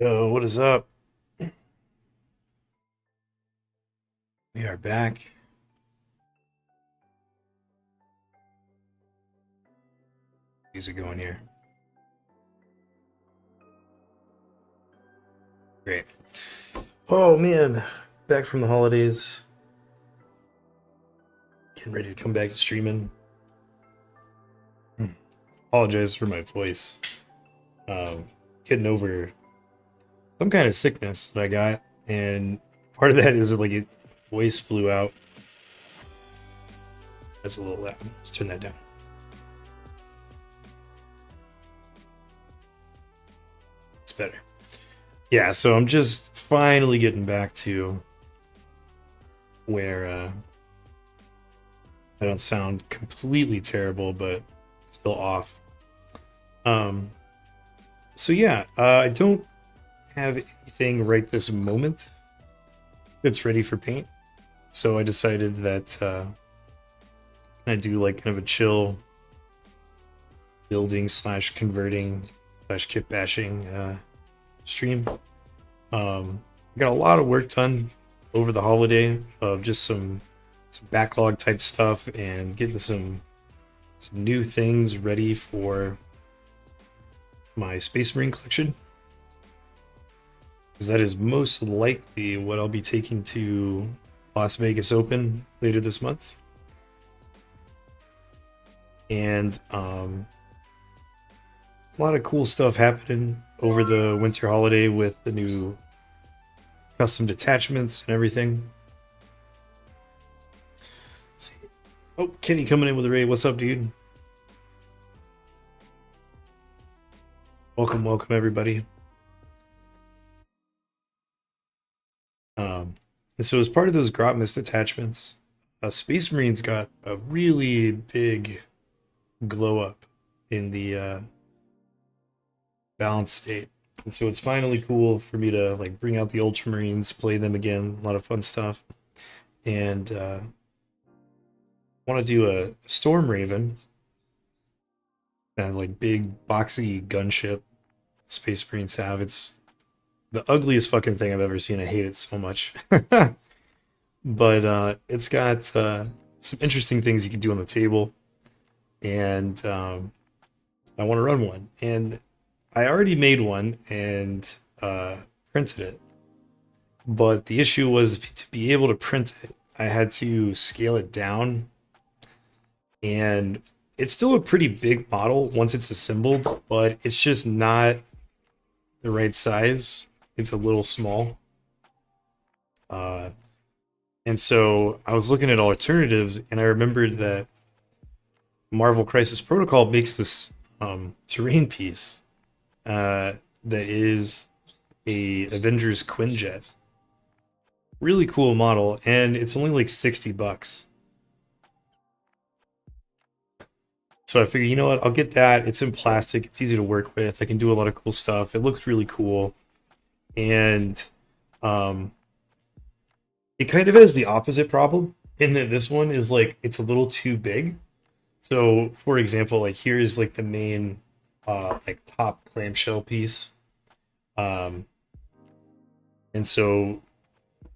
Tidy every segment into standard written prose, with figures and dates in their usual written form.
Yo, what is up? We are back. How's it going here? Great. Oh man, back from the holidays. Getting ready to come back to streaming. Apologize for my voice. Getting over some kind of sickness that I got, and part of that is like it voice blew out. That's a little loud. Let's turn that down. It's better. Yeah, so I'm just finally getting back to where I don't sound completely terrible, but still off. Um, so yeah, I don't have anything right this moment that's ready for paint. So I decided that I do like kind of a chill building slash converting slash kit bashing stream. Got a lot of work done over the holiday of just some backlog type stuff and getting some new things ready for my Space Marine collection, because that is most likely what I'll be taking to Las Vegas Open later this month. And a lot of cool stuff happening over the winter holiday with the new custom detachments and everything. Let's see. Oh, Kenny coming in with a raid. What's up, dude? Welcome, welcome, everybody. And so as part of those Grotmist attachments, Space Marines got a really big glow up in the balanced state. And so it's finally cool for me to like bring out the Ultramarines, play them again, a lot of fun stuff. And want to do a Storm Raven, that like big boxy gunship Space Marines have. It's the ugliest fucking thing I've ever seen. I hate it so much. But it's got some interesting things you can do on the table, and I want to run one. And I already made one and printed it, but the issue was to be able to print it, I had to scale it down, and it's still a pretty big model once it's assembled, but it's just not the right size. It's a little small. Uh, and so I was looking at alternatives, and I remembered that Marvel Crisis Protocol makes this terrain piece that is a Avengers Quinjet. Really cool model, and it's only like $60. So I figured, you know what, I'll get that. It's in plastic, it's easy to work with. I can do a lot of cool stuff. It looks really cool. And um, it kind of has the opposite problem in that this one is like it's a little too big. So for example, like here's like the main like top clamshell piece. Um, and so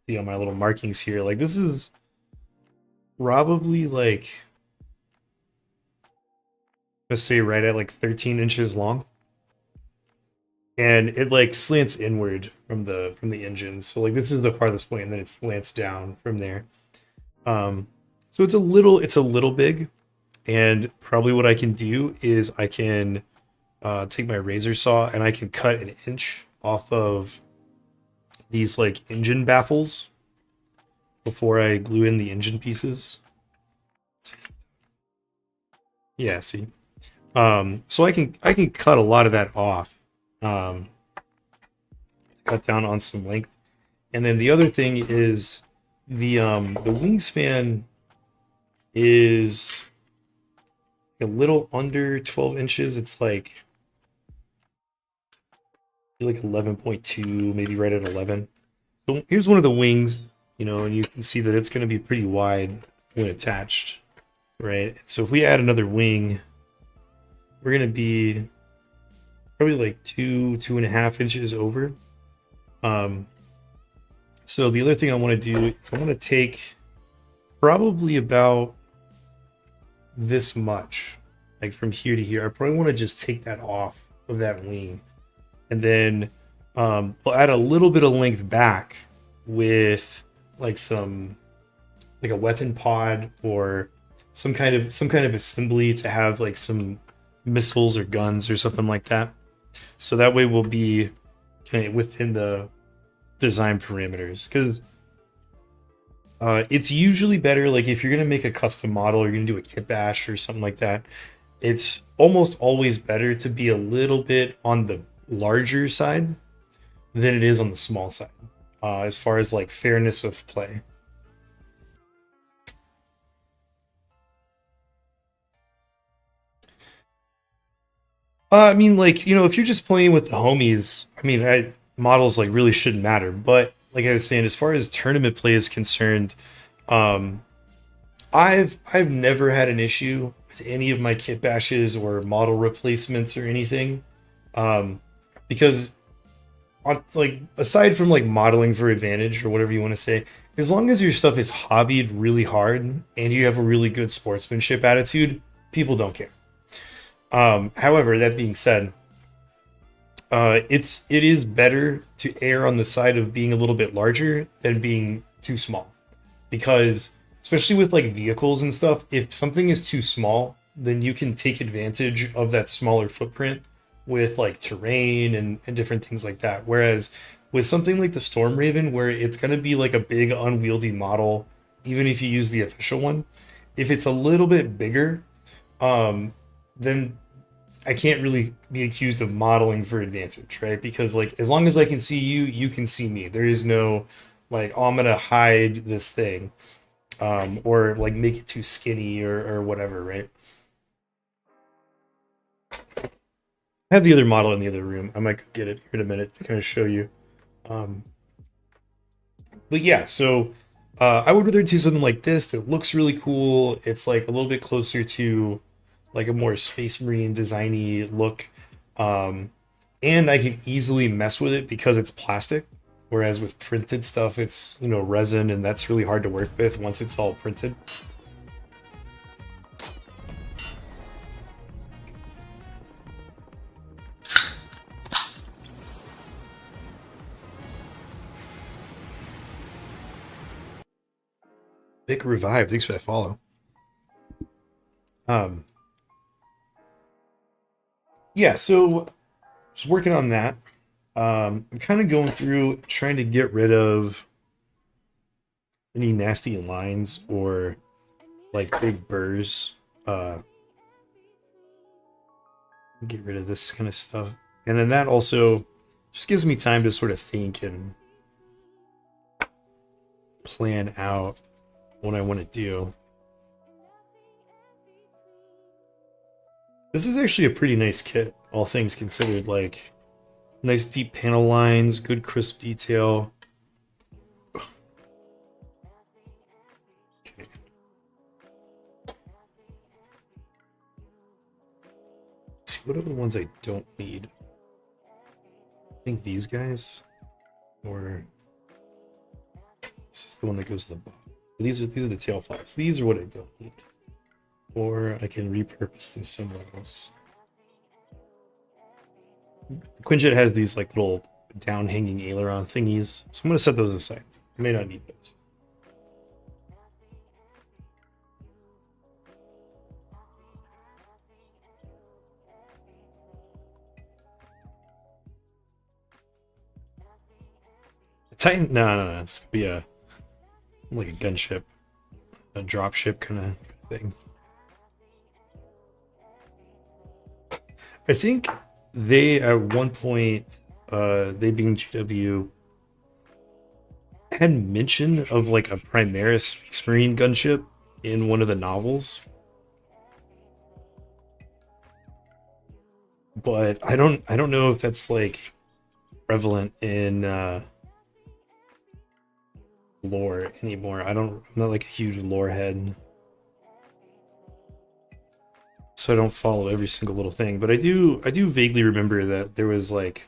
see on my little markings here, like this is probably like, let's say right at like 13 inches long, and it like slants inward from the engine. So like this is the farthest point, and then it slants down from there. Um, so it's a little big, and probably what I can do is I can take my razor saw and I can cut an inch off of these like engine baffles before I glue in the engine pieces. Yeah, see. So I can cut a lot of that off. Um, cut down on some length. And then the other thing is the wingspan is a little under 12 inches. It's like 11.2, maybe right at 11. So here's one of the wings, you know, and you can see that it's going to be pretty wide when attached, right? So if we add another wing, we're going to be probably like 2.5 inches over. Um, so the other thing I want to do is I want to take probably about this much, like from here to here. I probably want to just take that off of that wing, and then we'll add a little bit of length back with like like a weapon pod or some kind of assembly to have like some missiles or guns or something like that. So that way we'll be kind of within the design parameters, because it's usually better, like if you're gonna make a custom model or you're gonna do a kit bash or something like that, it's almost always better to be a little bit on the larger side than it is on the small side, as far as like fairness of play. I mean, like, if you're just playing with the homies, I mean, models like really shouldn't matter. But like I was saying, as far as tournament play is concerned, um, I've never had an issue with any of my kit bashes or model replacements or anything, um, because on like aside from like modeling for advantage or whatever you want to say, as long as your stuff is hobbied really hard and you have a really good sportsmanship attitude, people don't care. However, that being said, it is better to err on the side of being a little bit larger than being too small, because especially with like vehicles and stuff, if something is too small, then you can take advantage of that smaller footprint with like terrain and different things like that. Whereas with something like the Storm Raven, where it's going to be like a big unwieldy model, even if you use the official one, if it's a little bit bigger, um, then I can't really be accused of modeling for advantage, right? Because like as long as I can see you, you can see me. There is no like, oh, I'm gonna hide this thing, or like make it too skinny or whatever, right? I have the other model in the other room. I might go get it here in a minute to kind of show you. Um, but yeah, so I would rather do something like this that looks really cool. It's like a little bit closer to like a more Space Marine designy look. Um, and I can easily mess with it because it's plastic. Whereas with printed stuff, it's, resin, and that's really hard to work with once it's all printed. Vic Revive, thanks for that follow. Um, yeah, so just working on that. I'm kind of going through trying to get rid of any nasty lines or like big burrs. Uh, get rid of this kind of stuff, and then that also just gives me time to sort of think and plan out what I want to do. This is actually a pretty nice kit, all things considered. Like, nice deep panel lines, good crisp detail. Okay. Let's see, what are the ones I don't need? I think these guys, or this is the one that goes to the bottom. These are the tail flaps. These are what I don't need, or I can repurpose them somewhere else. The Quinjet has these like little down hanging aileron thingies, so I'm gonna set those aside. I may not need those. Titan? No. It's gonna be like a gunship, a dropship kind of thing. I think they at one point, they being GW, had mention of like a Primaris Space Marine gunship in one of the novels, but I don't know if that's like prevalent in lore anymore. I'm not like a huge lore head, so I don't follow every single little thing. But I do vaguely remember that there was like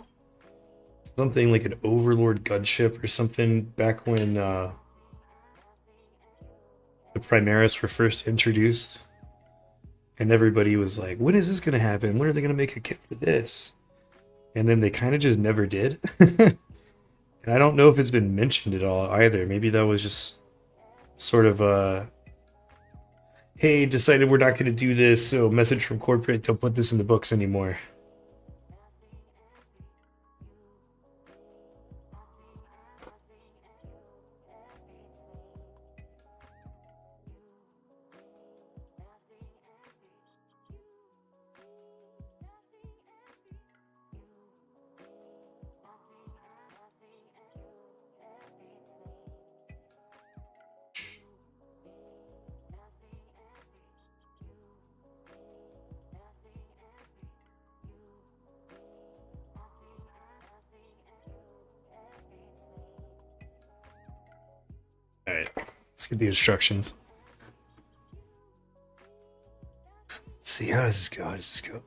something like an Overlord gunship or something back when the Primaris were first introduced, and everybody was like, "When is this gonna happen? When are they gonna make a kit for this?" And then they kind of just never did. And I don't know if it's been mentioned at all either. Maybe that was just sort of a, hey, decided we're not going to do this, so message from corporate, don't put this in the books anymore. All right, let's get the instructions. Let's see, how does this go? How does this go?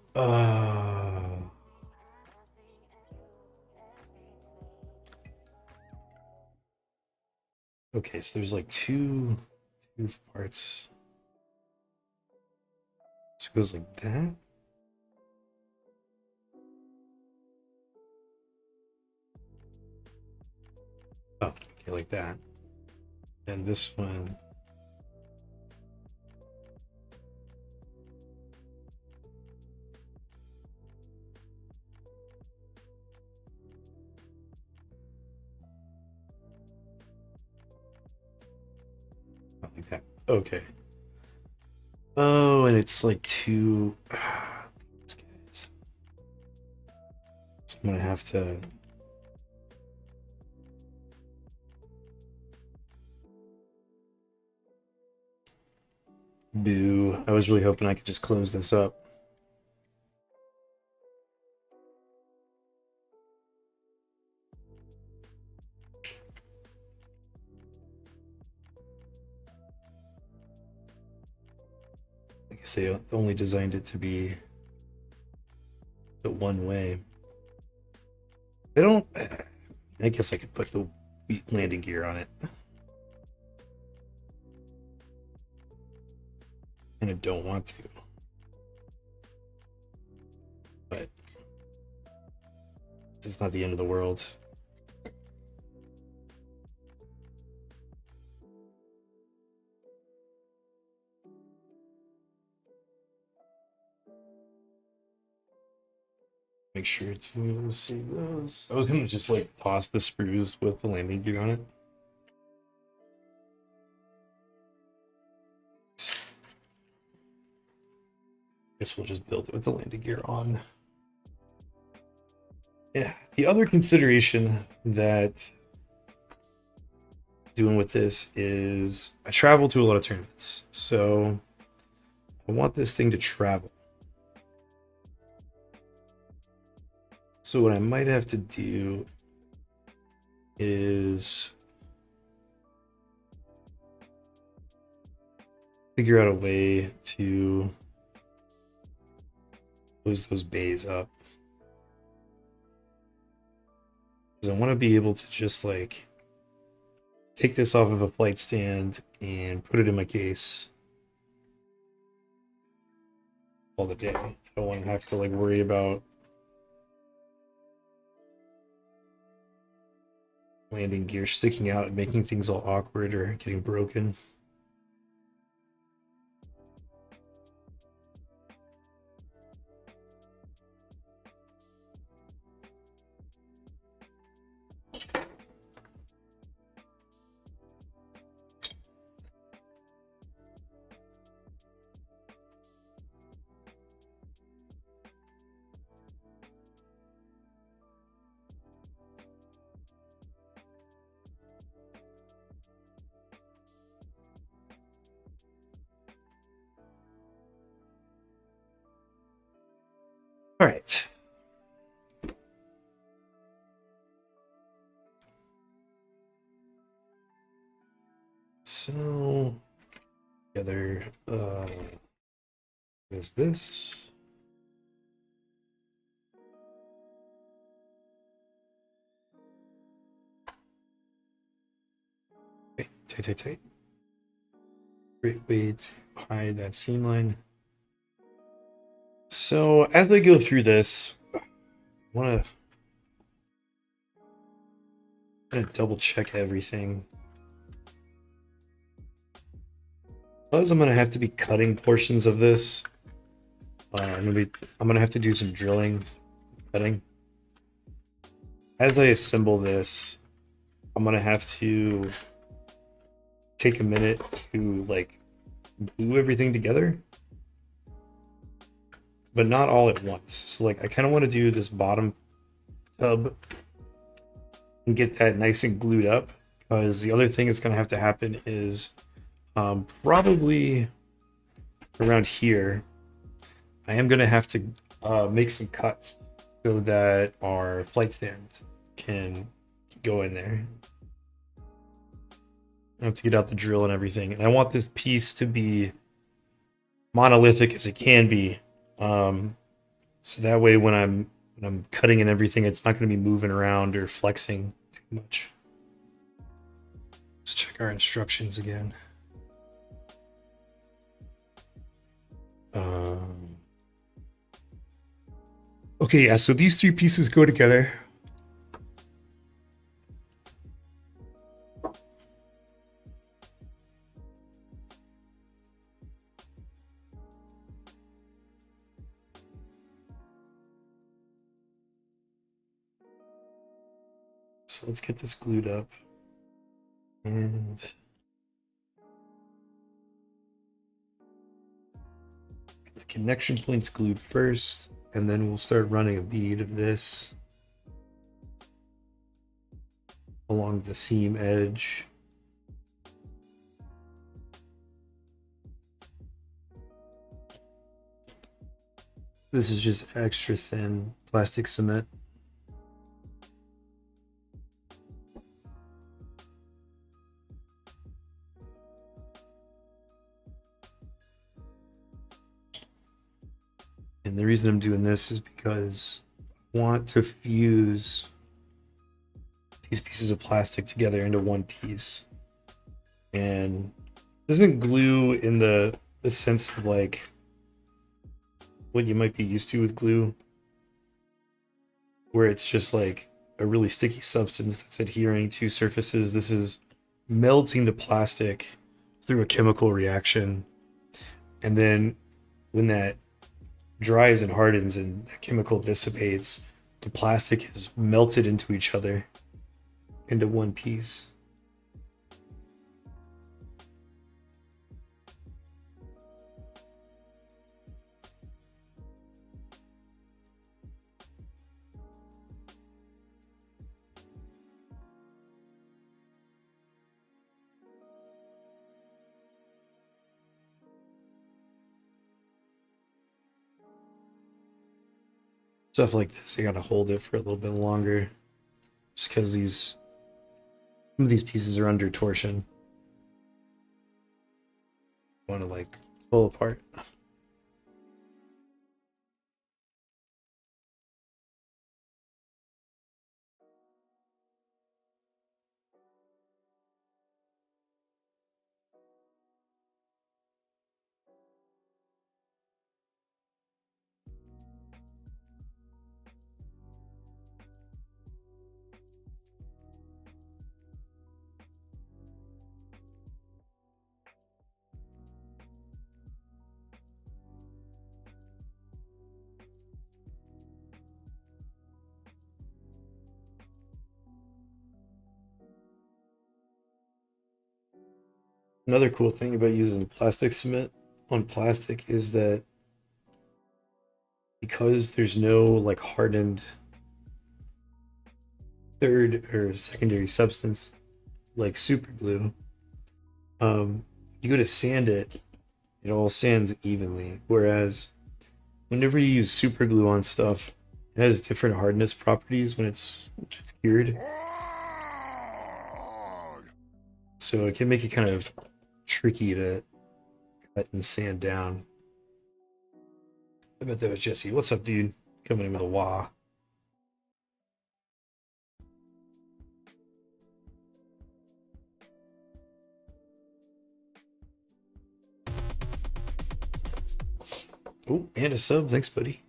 Okay, so there's like two parts. So it goes like that. Oh, okay, like that. And this one. Not like that. Okay. Oh, and it's like two. These guys. So I'm gonna have to. Boo. I was really hoping I could just close this up. I guess they only designed it to be the one way. They don't. I guess I could put the landing gear on it. And I don't want to. But it's not the end of the world. Make sure to save those. I was gonna just like toss the sprues with the landing gear on it. Guess we'll just build it with the landing gear on. Yeah. The other consideration that doing with this is I travel to a lot of tournaments, so I want this thing to travel. So what I might have to do is figure out a way to close those bays up. Because I want to be able to just like take this off of a flight stand and put it in my case all the day. I don't want to have to like worry about landing gear sticking out and making things all awkward or getting broken. All right. So together is this. tight, tight, tight. Great way to hide that seam line. So as I go through this, I want to double check everything. Because I'm going to have to be cutting portions of this, I'm going to have to do some drilling, cutting. As I assemble this, I'm going to have to take a minute to like glue everything together, but not all at once. So like I kind of want to do this bottom tub and get that nice and glued up, because the other thing that's going to have to happen is probably around here, I am going to have to make some cuts so that our flight stand can go in there. I have to get out the drill and everything, and I want this piece to be monolithic as it can be, so that way when I'm cutting and everything, it's not going to be moving around or flexing too much. Let's check our instructions again. Okay, yeah, so these three pieces go together. So let's get this glued up. And get the connection points glued first, and then we'll start running a bead of this along the seam edge. This is just extra thin plastic cement. And the reason I'm doing this is because I want to fuse these pieces of plastic together into one piece. And it doesn't glue in the sense of like what you might be used to with glue, where it's just like a really sticky substance that's adhering to surfaces. This is melting the plastic through a chemical reaction, and then when that dries and hardens and that chemical dissipates, the plastic is melted into each other into one piece. Stuff like this, I gotta hold it for a little bit longer, just because some of these pieces are under torsion. I want to like pull apart. Another cool thing about using plastic cement on plastic is that because there's no like hardened third or secondary substance like super glue, you go to sand it, it all sands evenly. Whereas whenever you use super glue on stuff, it has different hardness properties when it's cured. So it can make it kind of tricky to cut and sand down. I bet that was Jesse. What's up, dude? Coming in with a wah. Oh, and a sub. Thanks, buddy.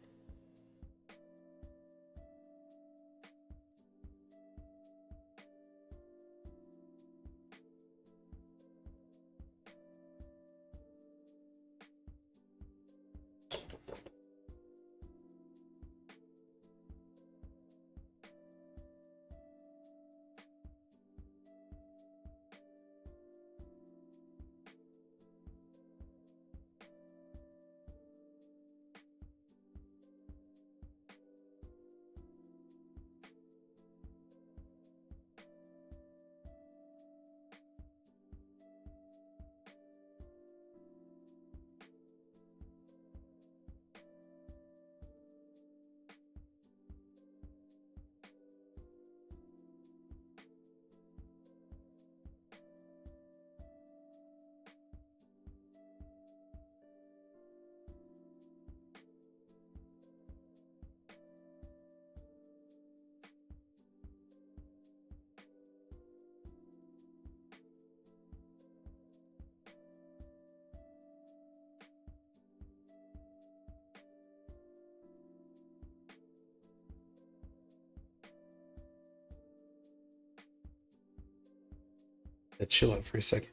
Chill out for a second.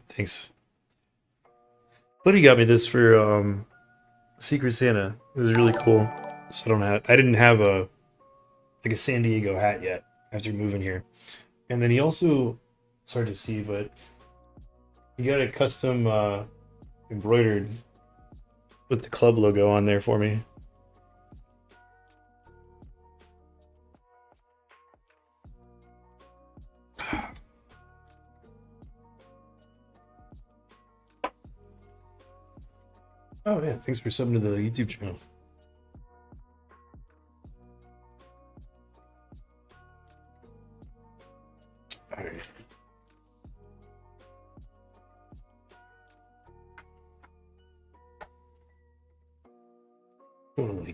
Thanks. Buddy got me this for Secret Santa. It was really cool. So I didn't have a like a San Diego hat yet after moving here. And then he also, it's hard to see, but he got a custom embroidered with the club logo on there for me. Oh yeah, thanks for subbing to the YouTube channel. All right. I'm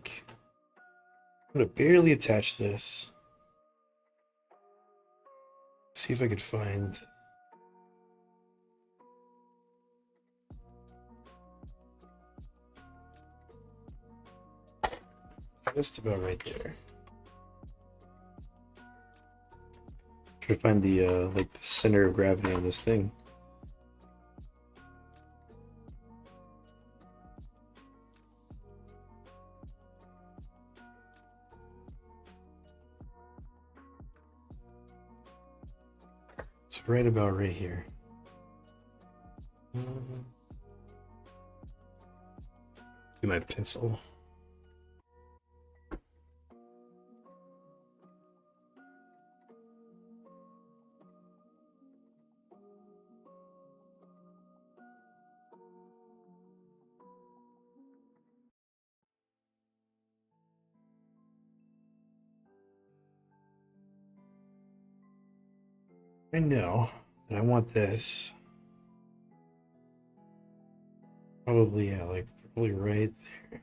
gonna barely attach this. See if I could find. Just about right there. Try to find the like the center of gravity on this thing. It's right about right here. Do my pencil. I know that I want this. Probably, yeah, like probably right there.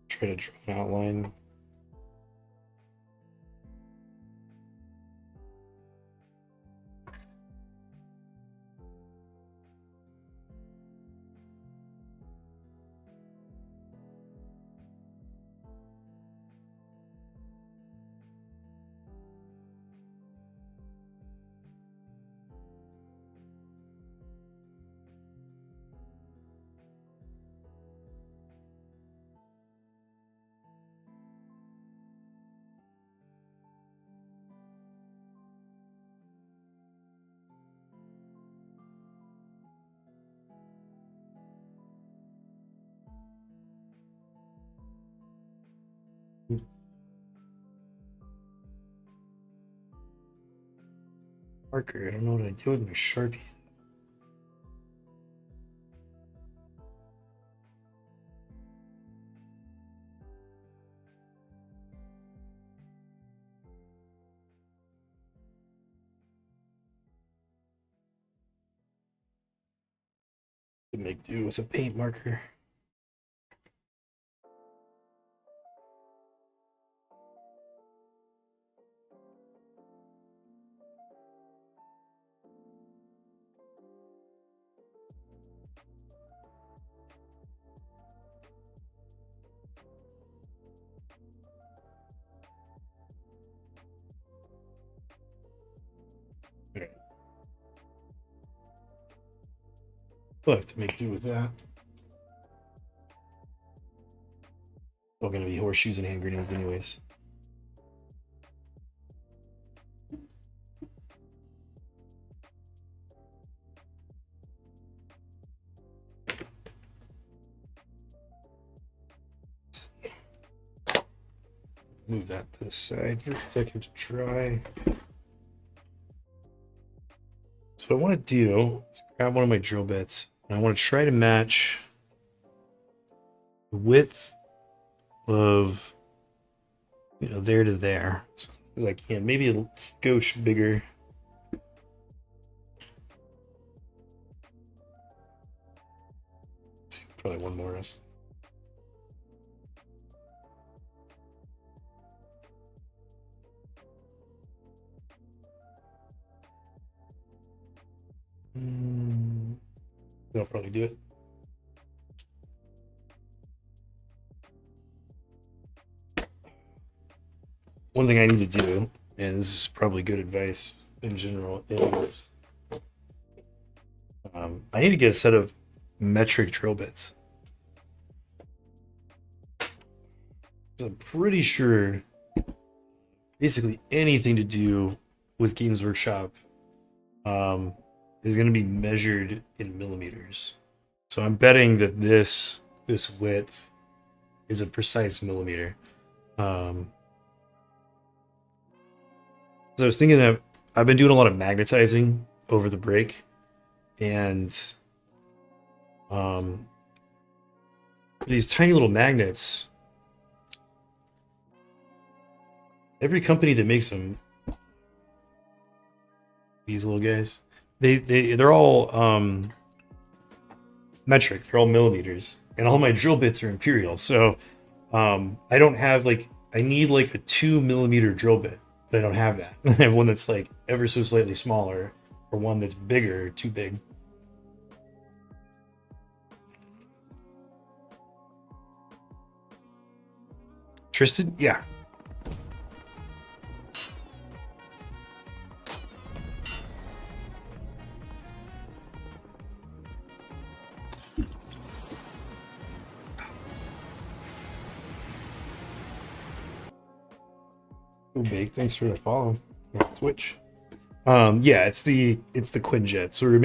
Try to draw an outline. Marker. I don't know what I do with my Sharpie. make do with a paint marker. Okay. We'll have to make do with that. All gonna be horseshoes and hand grenades anyways. Move that to the side for a second to dry. So what I want to do is grab one of my drill bits, and I want to try to match the width of, there to there as close as I can. Maybe a skosh bigger. Probably one more. That'll probably do it. One thing I need to do, and this is probably good advice in general, is I need to get a set of metric drill bits. So I'm pretty sure basically anything to do with Games Workshop is going to be measured in millimeters. So I'm betting that this width is a precise millimeter. So I was thinking that I've been doing a lot of magnetizing over the break, and these tiny little magnets, every company that makes them, these little guys, they're all metric, they're all millimeters, and all my drill bits are imperial. So I don't have I need a 2 millimeter drill bit, but I don't have that. I have one that's ever so slightly smaller, or one that's bigger, too big. Tristan? Yeah. Ooh, big. Thanks for the follow on Twitch. Yeah, it's the Quinjet. So we're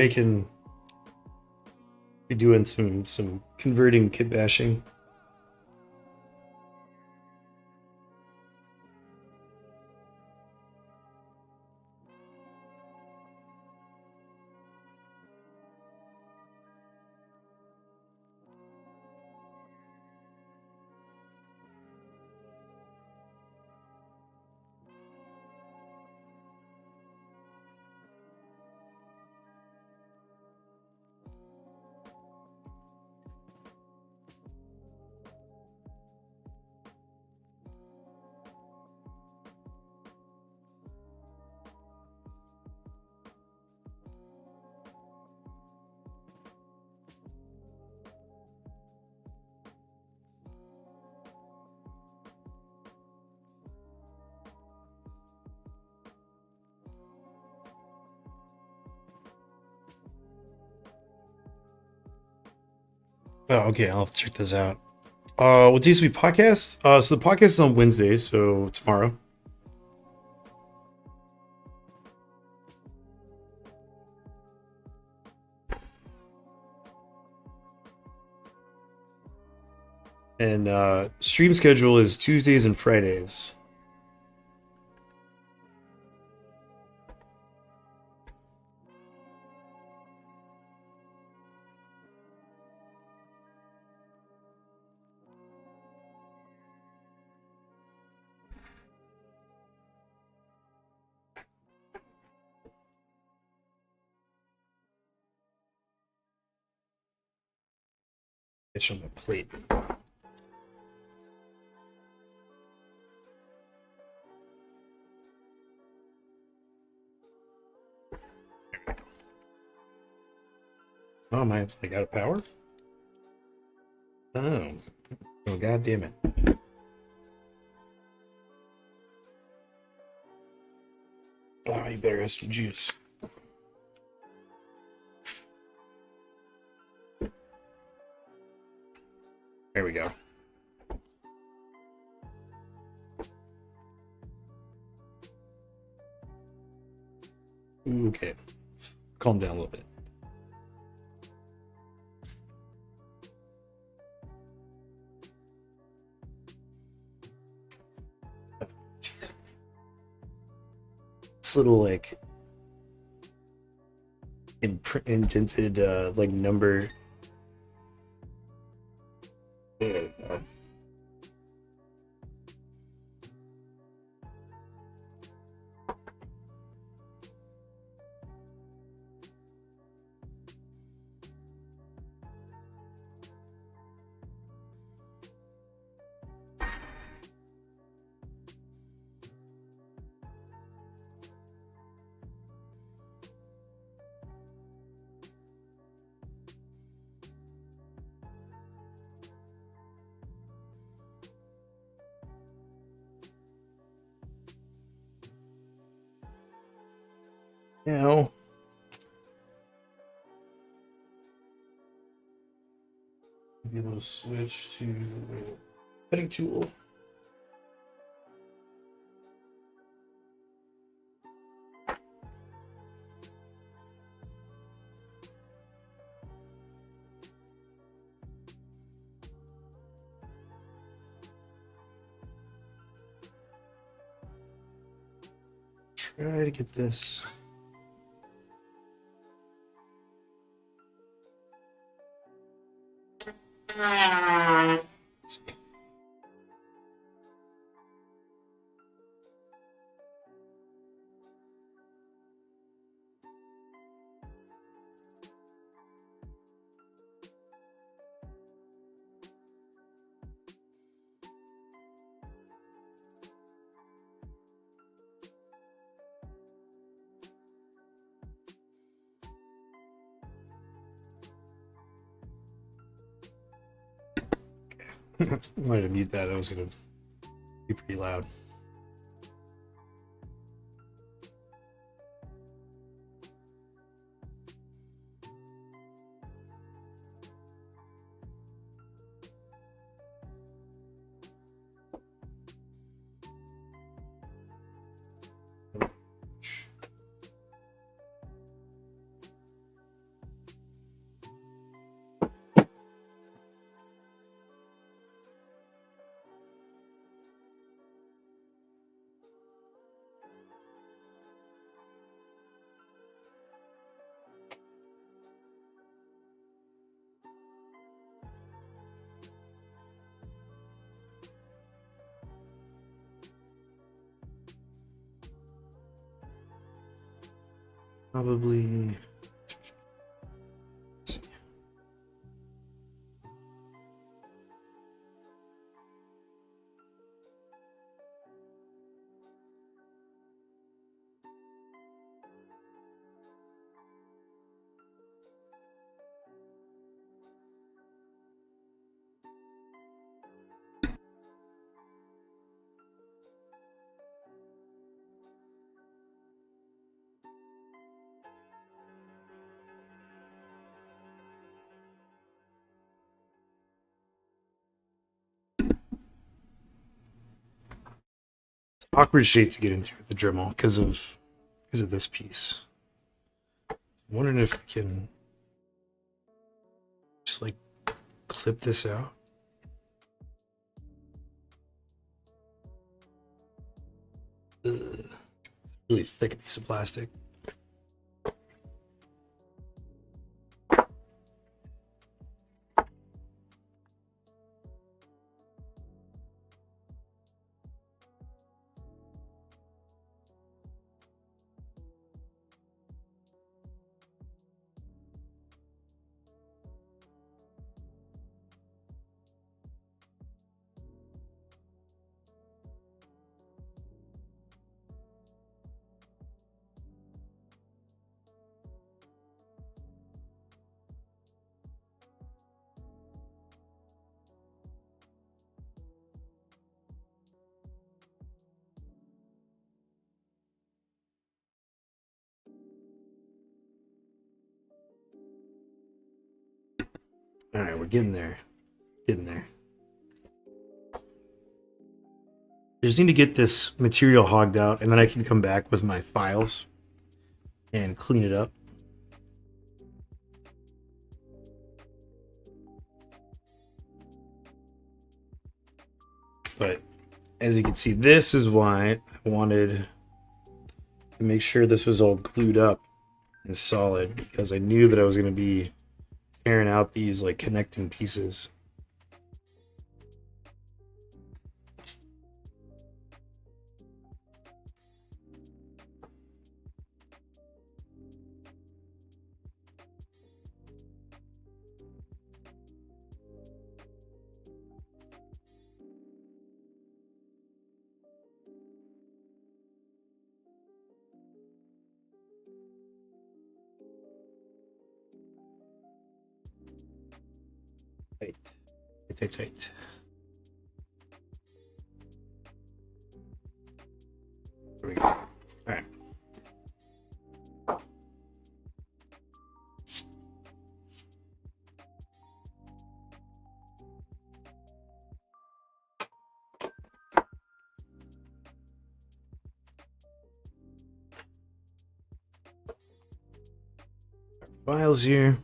doing some converting kit bashing. Oh, okay. I'll have to check this out. What days we podcast? So the podcast is on Wednesday, so tomorrow. And stream schedule is Tuesdays and Fridays. It's on my plate. Oh, am I like out of power? Oh. Oh, god damn it. Oh, you better have some juice. There we go. Okay. Let's calm down a little bit. This little like indented like number. There we go. Now, be able to switch to cutting tool. Try to get this. Let's see. I wanted to mute that. That was going to be pretty loud. Probably. Awkward shape to get into with the Dremel because of this piece. I'm wondering if I can just like clip this out. Ugh. Really thick piece of plastic. All right, we're getting there. Getting there. I just need to get this material hogged out, and then I can come back with my files and clean it up. But as you can see, this is why I wanted to make sure this was all glued up and solid, because I knew that I was going to be tearing out these like connecting pieces. Tight, tight, tight. There we go. All right. Files here.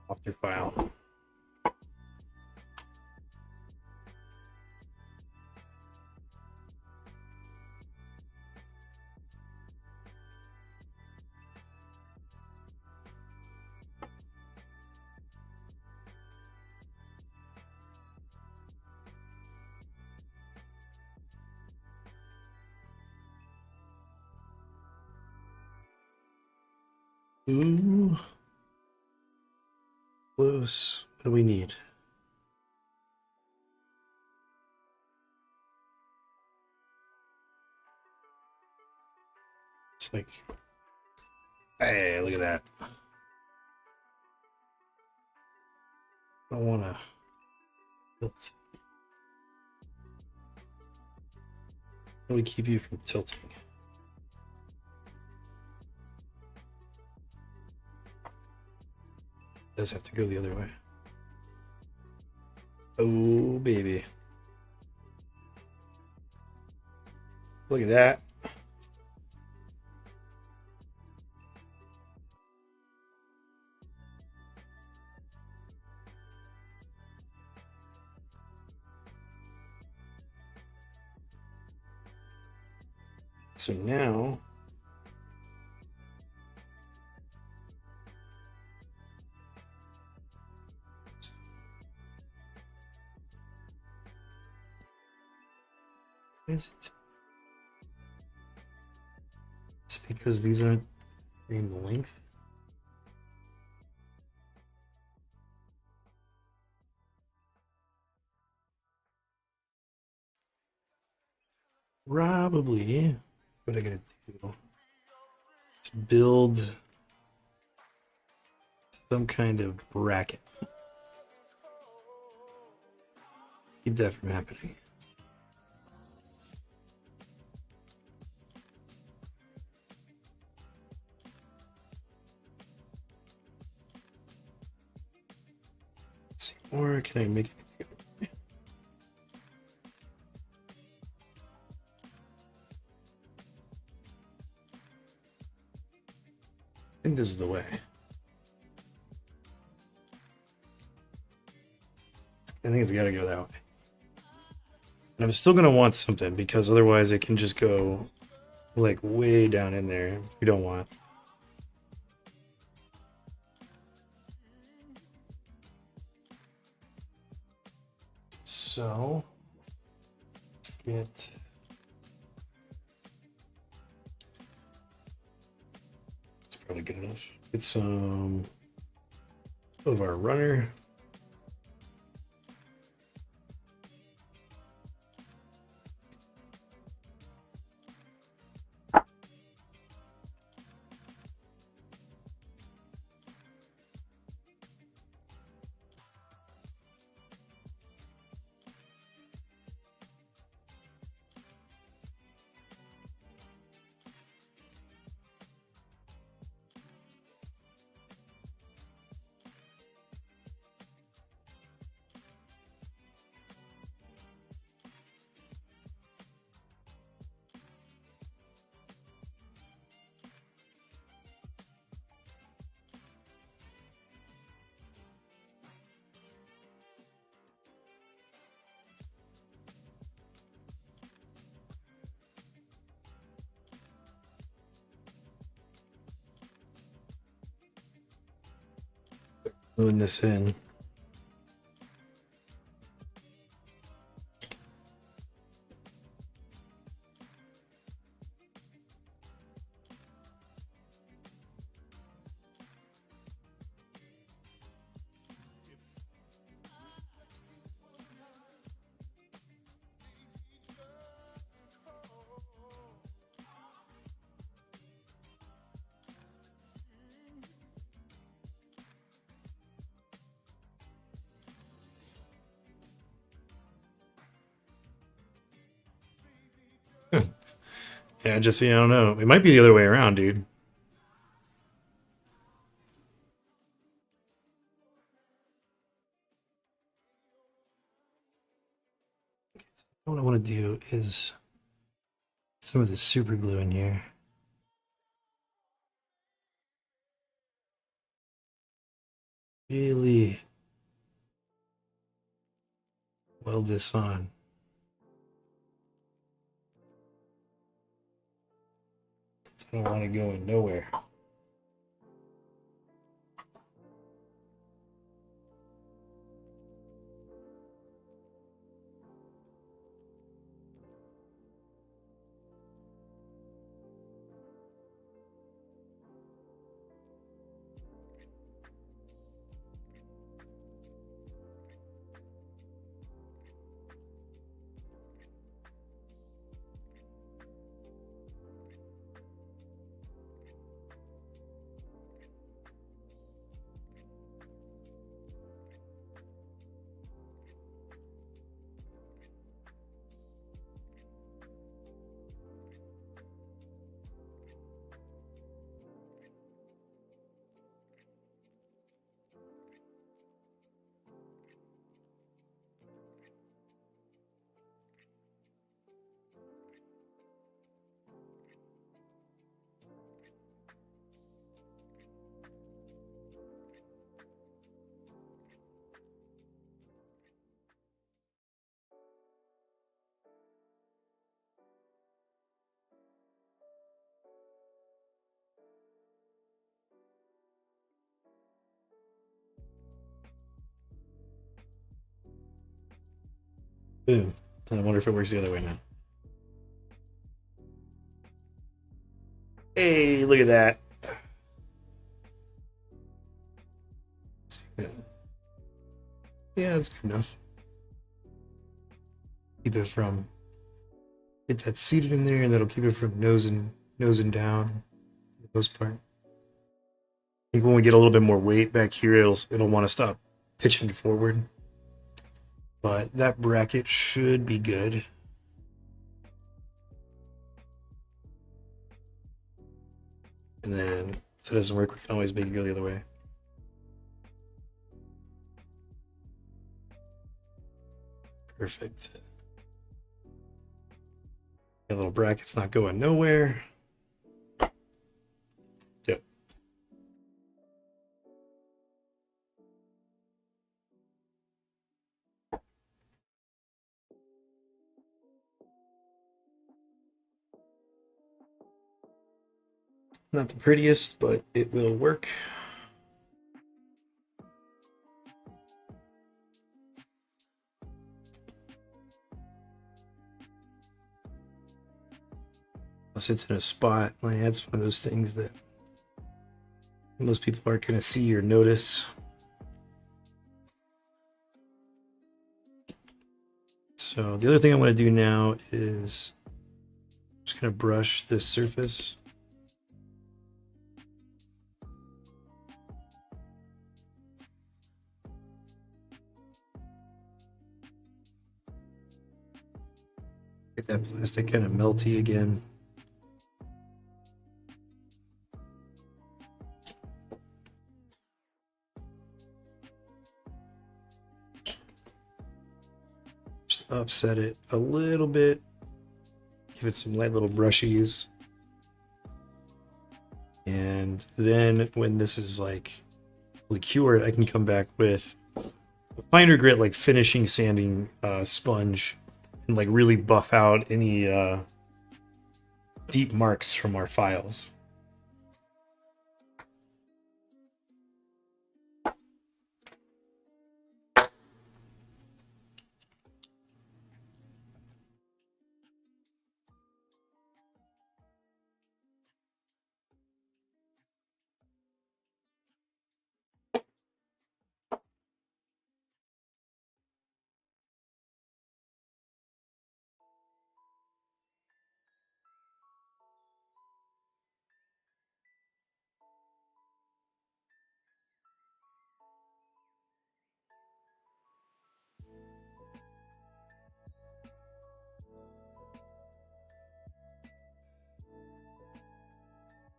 Off your file. Ooh. Close. What do we need? It's like, hey, look at that. I don't want to tilt. How do we keep you from tilting? It does have to go the other way. Oh, baby. Look at that. So now is it? It's because these aren't the same length. Probably. What I gotta do? Just build some kind of bracket. Keep that from happening. Let's see, or can I make it? I think this is the way. I think it's got to go that way. And I'm still going to want something because otherwise it can just go like way down in there. We don't want. So let's get. It's probably good enough. Get some of our runner. Moving this in. Yeah, just I don't know. It might be the other way around, dude. What I want to do is some of this super glue in here. Really weld this on. I don't want to go in nowhere. Boom. I wonder if it works the other way now. Hey, look at that. Yeah, that's good enough. Keep it from get that seated in there, and that'll keep it from nosing down for the most part. I think when we get a little bit more weight back here, it'll want to stop pitching forward. But that bracket should be good. And then if it doesn't work, we can always make it go the other way. Perfect. That little bracket's not going nowhere. Yep. Not the prettiest, but it will work. Plus it's in a spot. Like, that's one of those things that most people aren't going to see or notice. So the other thing I want to do now is I'm just going to brush this surface. Get that plastic kind of melty again. Just upset it a little bit. Give it some light little brushies. And then when this is like fully cured, I can come back with a finer grit, like finishing sanding sponge, and like really buff out any deep marks from our files.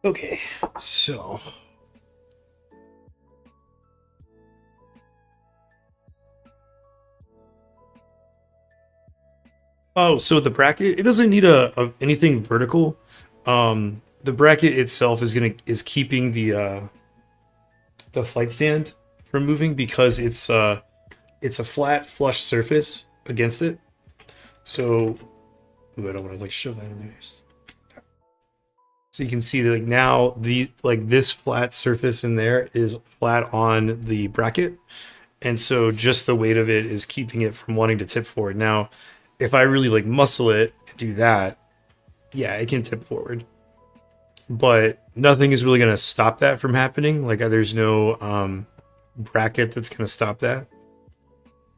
Okay, so so the bracket, it doesn't need a anything vertical. The bracket itself is keeping the flight stand from moving because it's a flat flush surface against it. So ooh, I don't want to like show that in there. So you can see that like now this flat surface in there is flat on the bracket. And so just the weight of it is keeping it from wanting to tip forward. Now, if I really like muscle it and do that, yeah, it can tip forward. But nothing is really going to stop that from happening. Like there's no bracket that's going to stop that.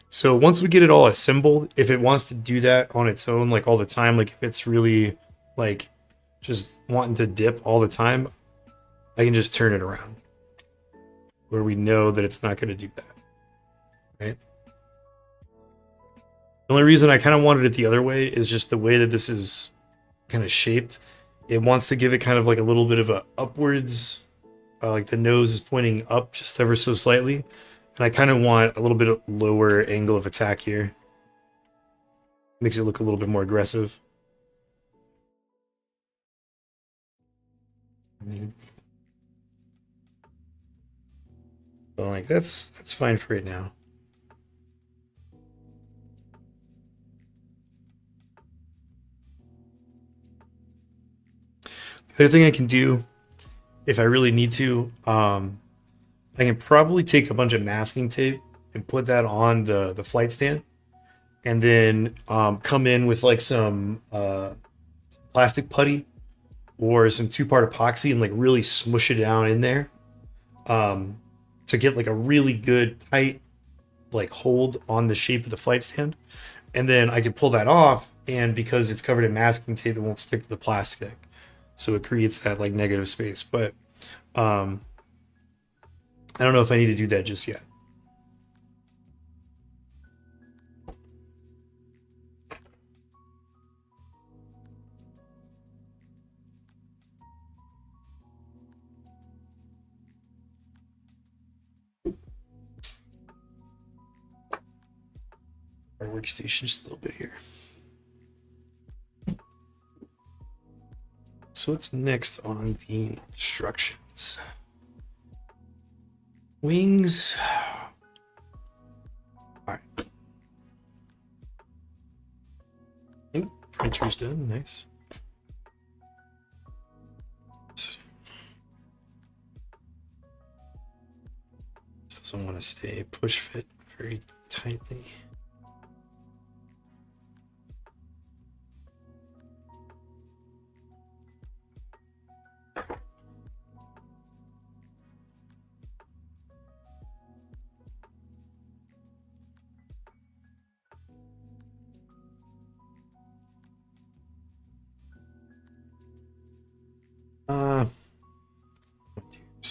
So once we get it all assembled, if it wants to do that on its own, like all the time, like if it's really like just wanting to dip all the time, I can just turn it around where we know that it's not going to do that. Right? The only reason I kind of wanted it the other way is just the way that this is kind of shaped. It wants to give it kind of like a little bit of a upwards, like the nose is pointing up just ever so slightly. And I kind of want a little bit of lower angle of attack here. Makes it look a little bit more aggressive. But like that's fine for right now. The other thing I can do, if I really need to, I can probably take a bunch of masking tape and put that on the flight stand. and then come in with like some plastic putty or some 2-part epoxy and like really smush it down in there um, to get like a really good tight like hold on the shape of the flight stand. And then I could pull that off, and because it's covered in masking tape, it won't stick to the plastic, so it creates that like negative space. But um, I don't know if I need to do that just yet. Our workstation just a little bit here. So what's next on the instructions? Wings. All right. Oh, printer's done. Nice. Just doesn't want to stay push fit very tightly.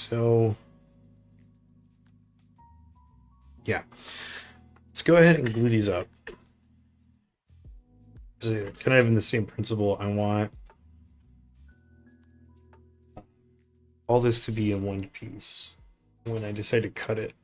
So yeah, let's go ahead and glue these up. So kind of having the same principle. I want all this to be in one piece when I decide to cut it.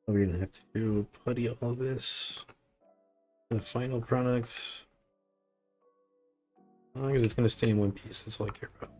We're gonna have to putty all this. The final product, as long as it's gonna stay in one piece, that's all I care about.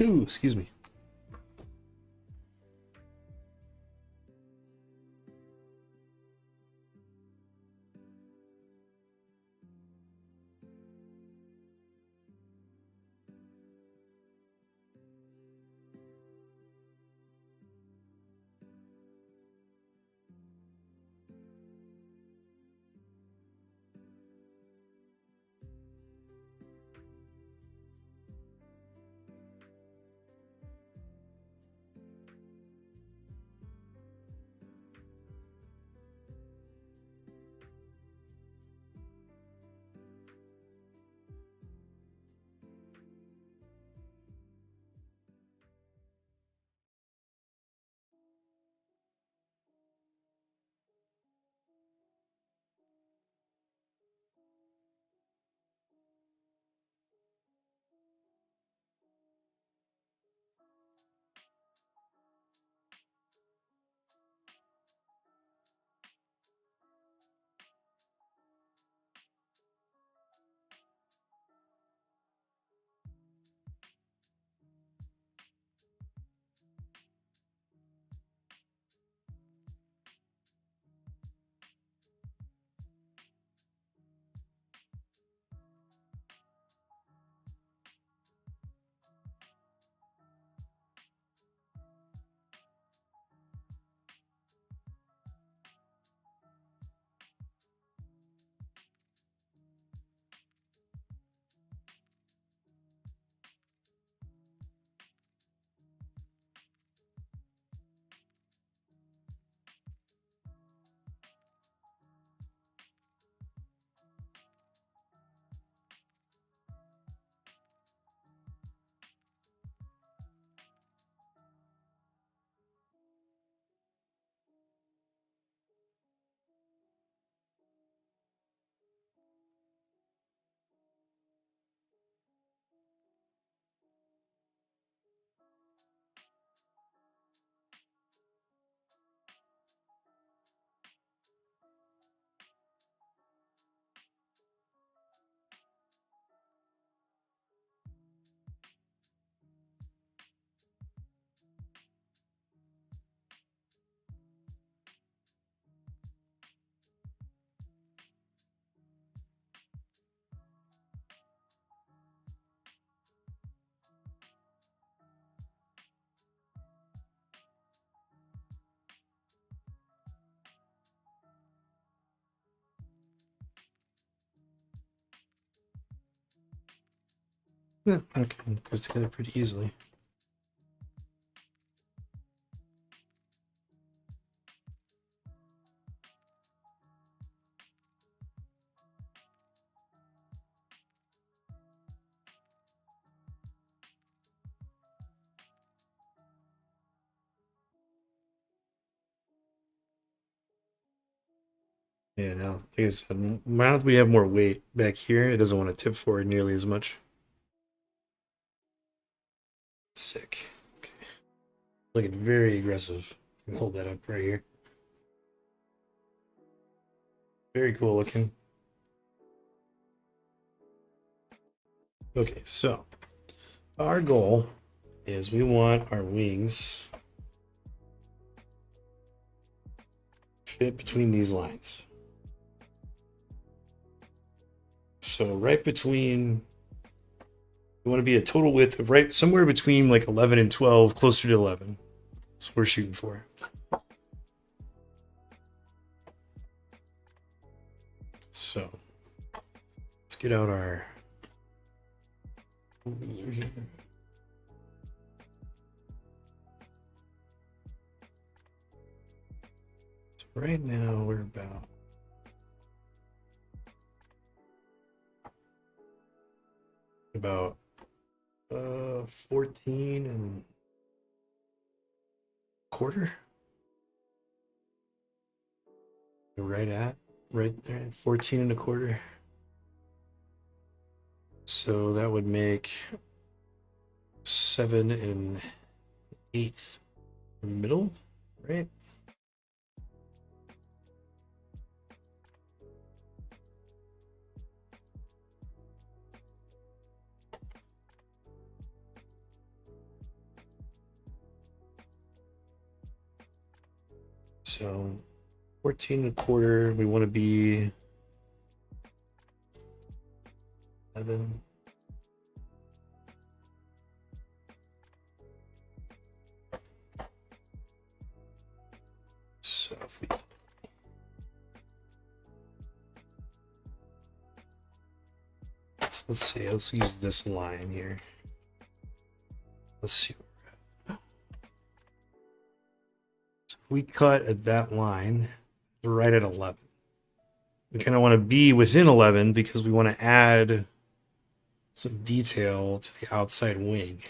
Ooh, excuse me. Yeah, okay, goes together pretty easily. Yeah, now, like I said, now that we have more weight back here, it doesn't want to tip forward nearly as much. Sick. Okay. Looking very aggressive. Hold that up right here. Very cool looking. Okay, so our goal is we want our wings fit between these lines. So right between, we want to be a total width of right somewhere between like 11 and 12, closer to 11. That's what we're shooting for. So let's get out our. So right now we're about 14 and quarter. Right at right there, 14 and a quarter. So that would make 7 and eighth middle, right? So 14 1/4, we want to be 11. So if we let's see, let's use this line here. Let's see. So if we cut at that line, we're right at 11. We kind of want to be within 11 because we want to add some detail to the outside wing.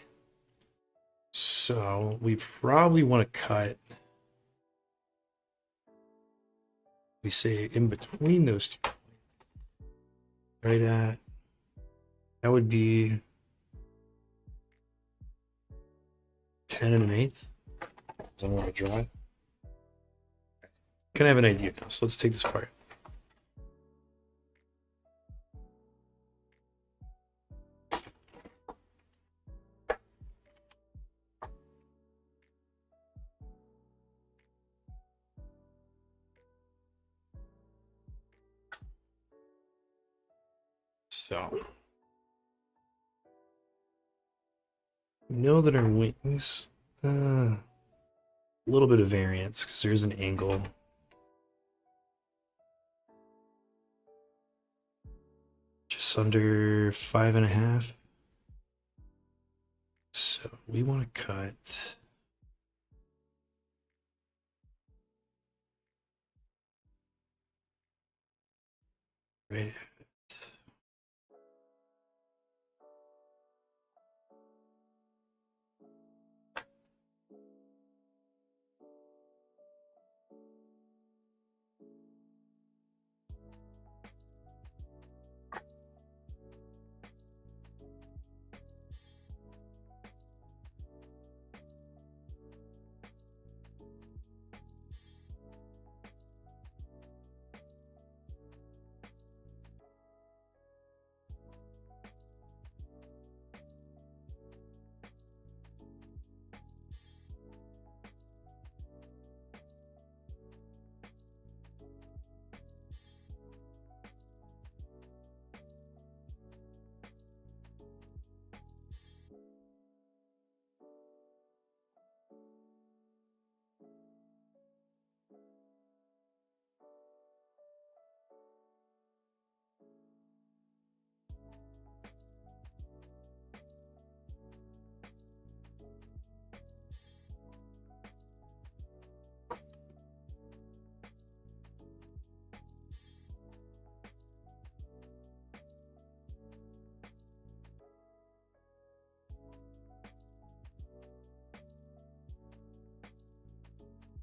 So we probably want to cut, we say in between those two points, right at, that would be 10 1/8. So I want to draw it. Can I have an idea now? So let's take this part. So we know that our wings, a little bit of variance because there's an angle. Just under 5.5. So we want to cut right at,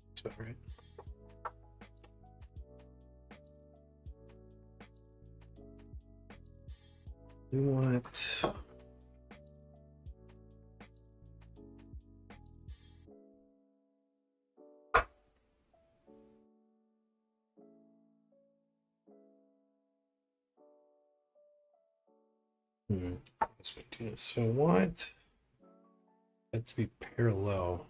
that's about right. We want so I want that to be parallel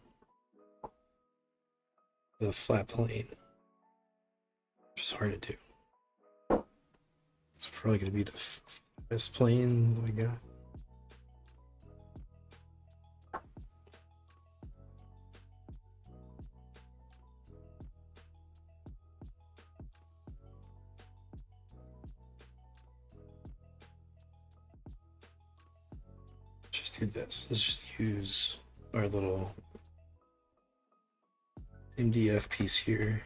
to the flat plane, which is hard to do. It's probably going to be the flattest plane that we got. Just do this. Let's just use our little MDF piece here.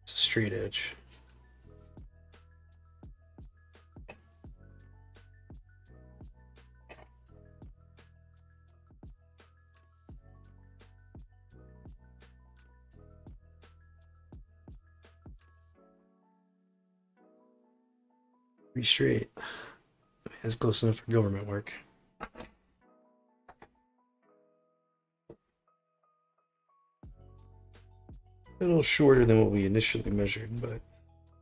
It's a straight edge. Pretty straight. It's close enough for government work. A little shorter than what we initially measured, but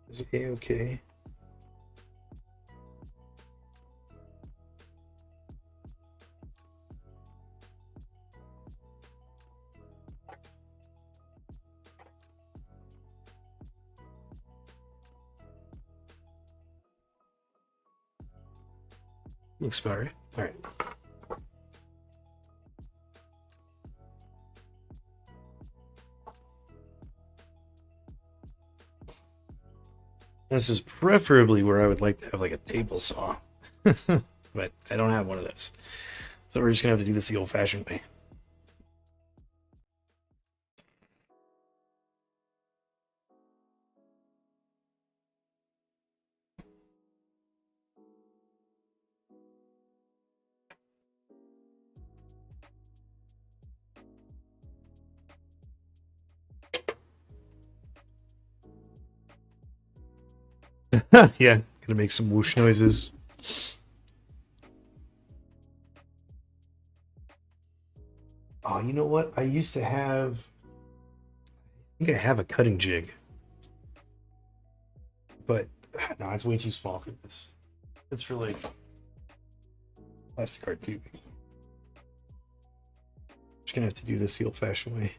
it's okay. Looks about right. All right. This is preferably where I would like to have like a table saw, but I don't have one of those. So we're just gonna have to do this the old-fashioned way. Yeah, gonna make some whoosh noises. Oh, you know what? I used to have. I think I have a cutting jig, but no, it's way too small for this. It's for like plastic art tubing. Just gonna have to do this the old-fashioned way.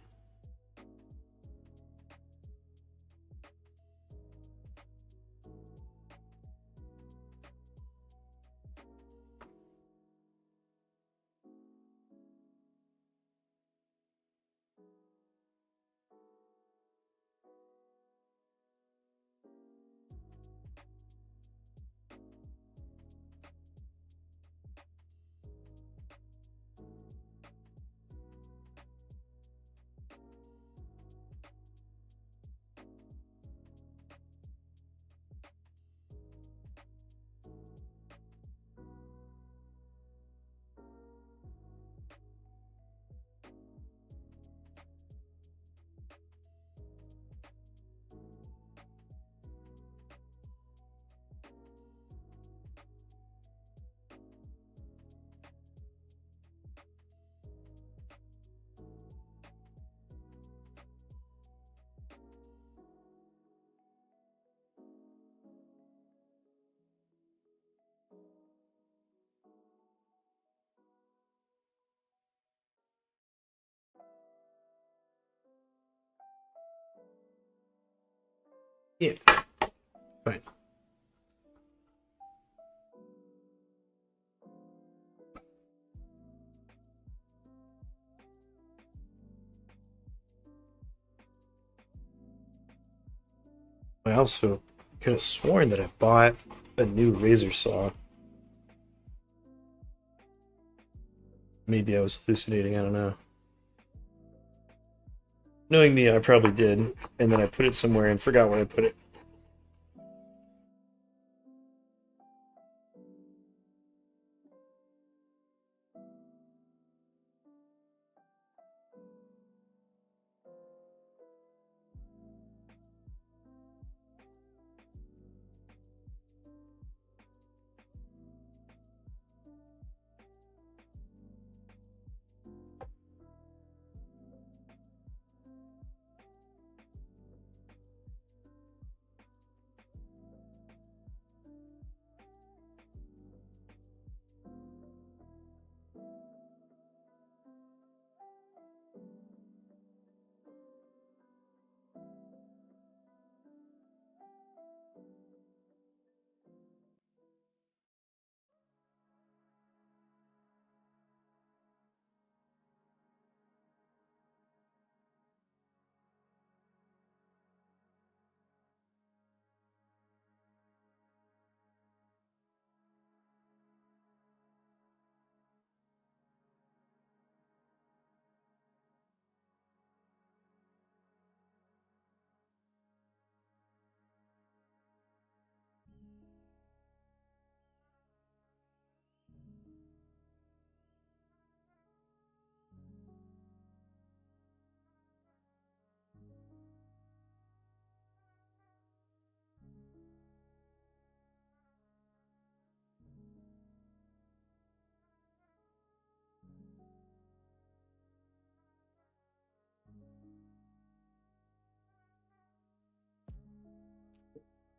Yeah, fine. I also could have sworn that I bought a new razor saw. Maybe I was hallucinating, I don't know. Knowing me, I probably did, and then I put it somewhere and forgot where I put it.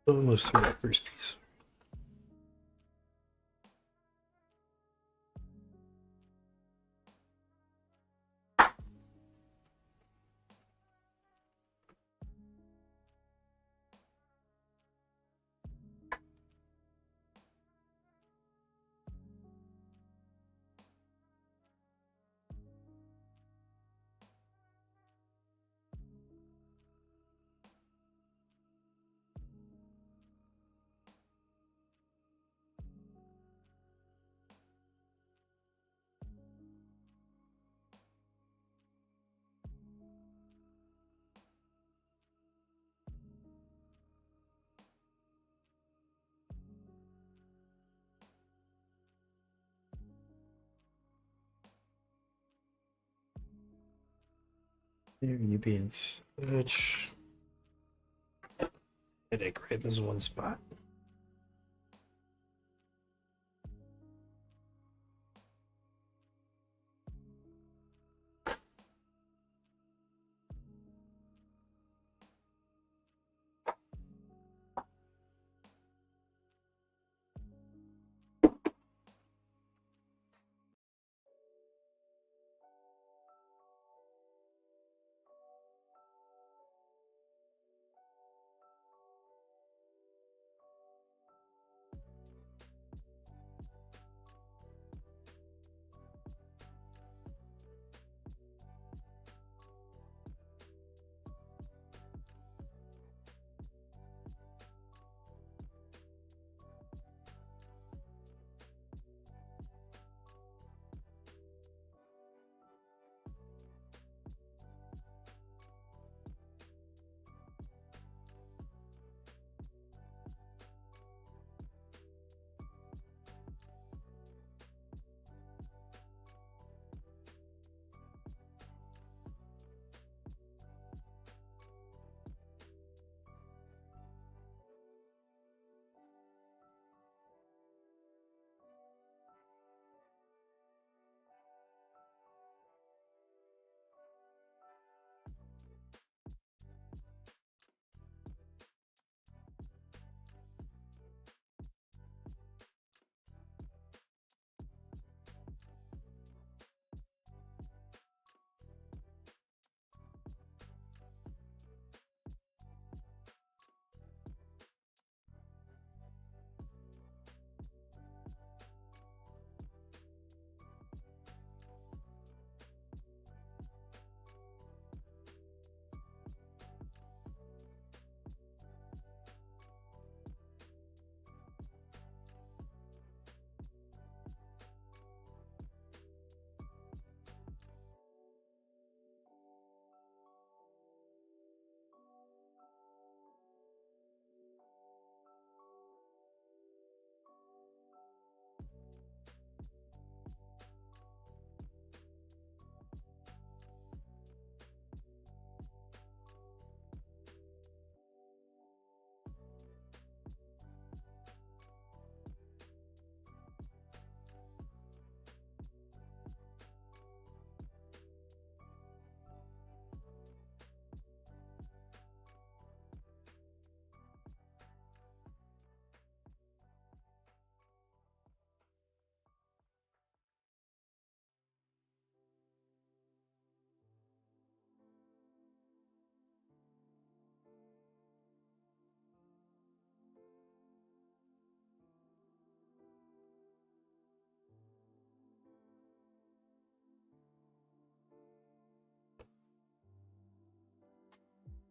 Almost through that first piece. Here you being such headache right in this one spot.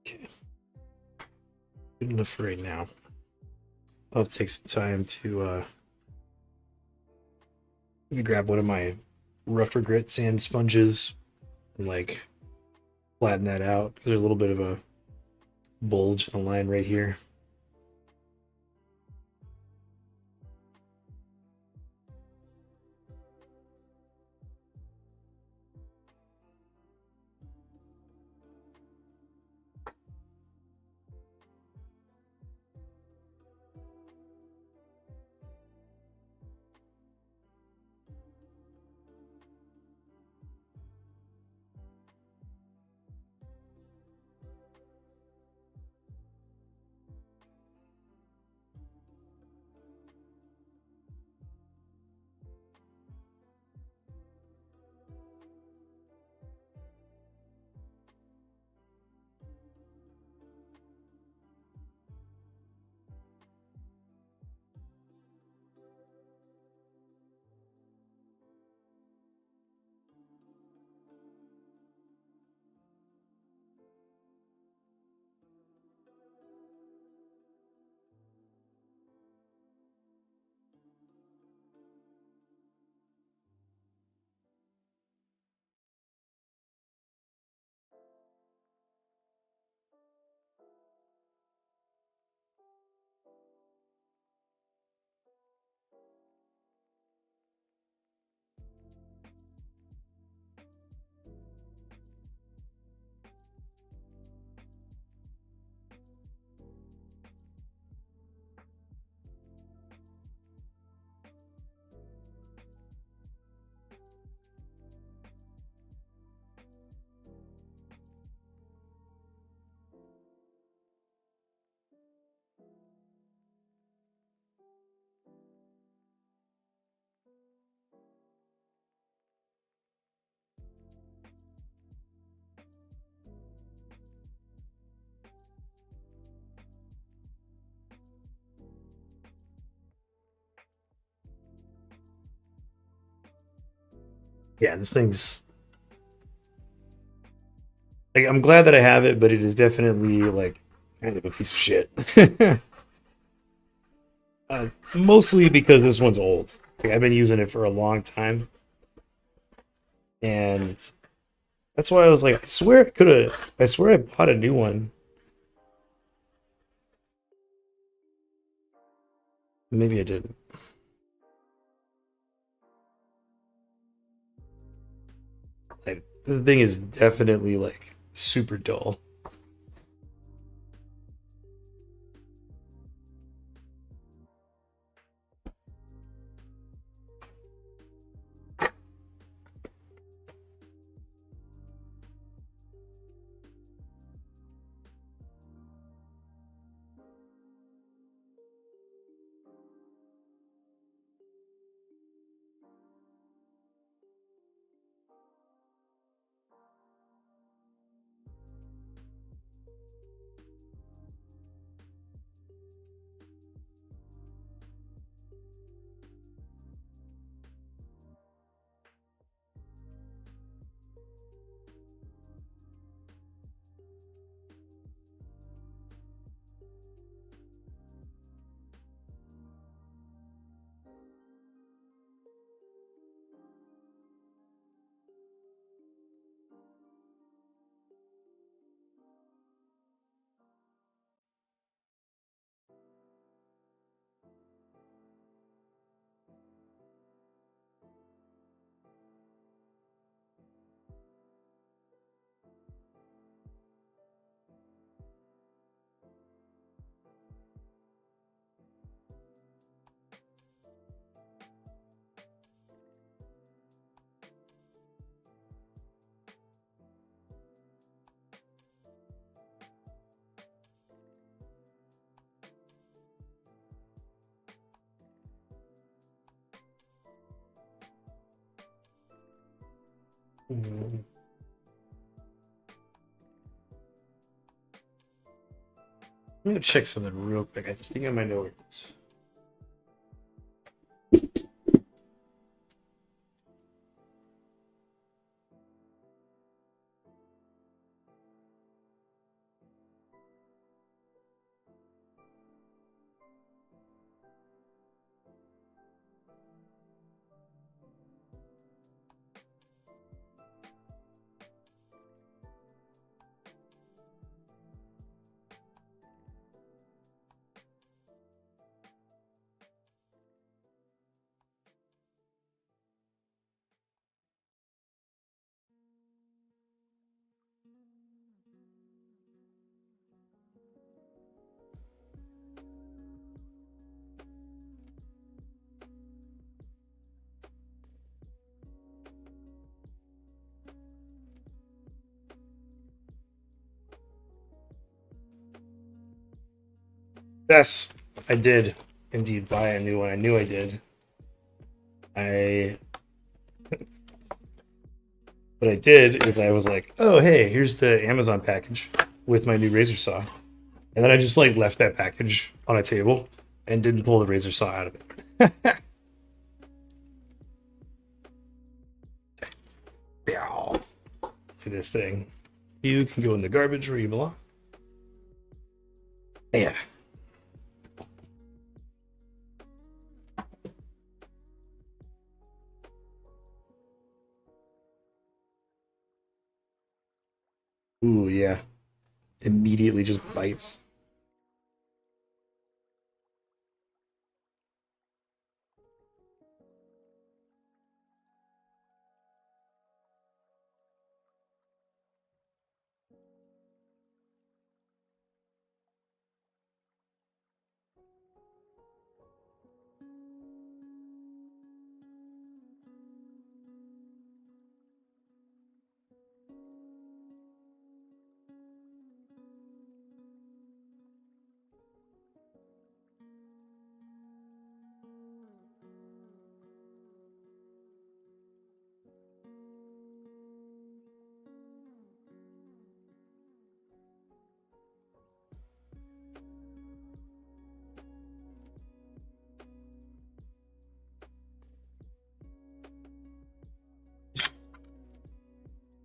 Okay. Good enough for right now. I'll have to take some time to grab one of my rougher grit sand sponges and like flatten that out. There's a little bit of a bulge in the line right here. Yeah, this thing's like I'm glad that I have it, but it is definitely like kind of a piece of shit. Mostly because this one's old. Like, I've been using it for a long time, and that's why I was like, I swear I could have. I swear I bought a new one. Maybe I didn't. Like the thing is definitely like super dull. I'm gonna check something real quick. I think I might know where it is. Yes, I did indeed buy a new one. I knew I did. I What I did is I was like, oh hey, here's the Amazon package with my new razor saw, and then I just like left that package on a table and didn't pull the razor saw out of it. Bow. See this thing? You can go in the garbage where you belong. Yeah. Ooh yeah. Immediately just bites.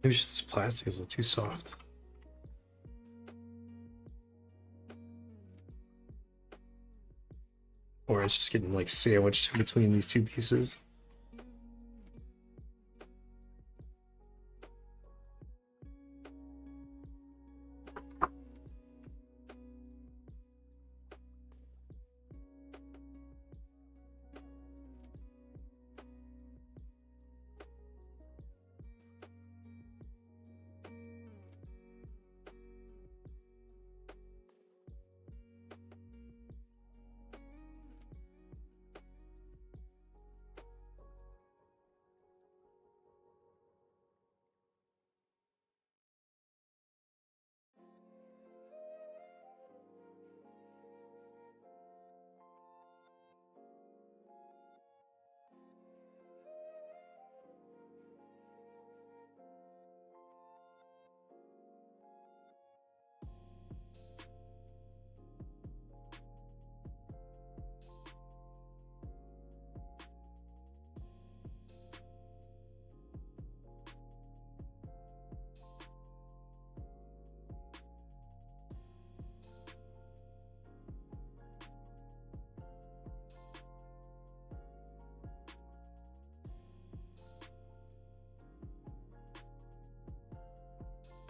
Maybe it's just this plastic is a little too soft. Or it's just getting like sandwiched in between these two pieces.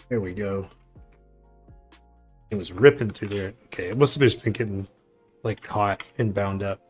There we go. It was ripping through there. Okay, it must have just been getting like caught and bound up.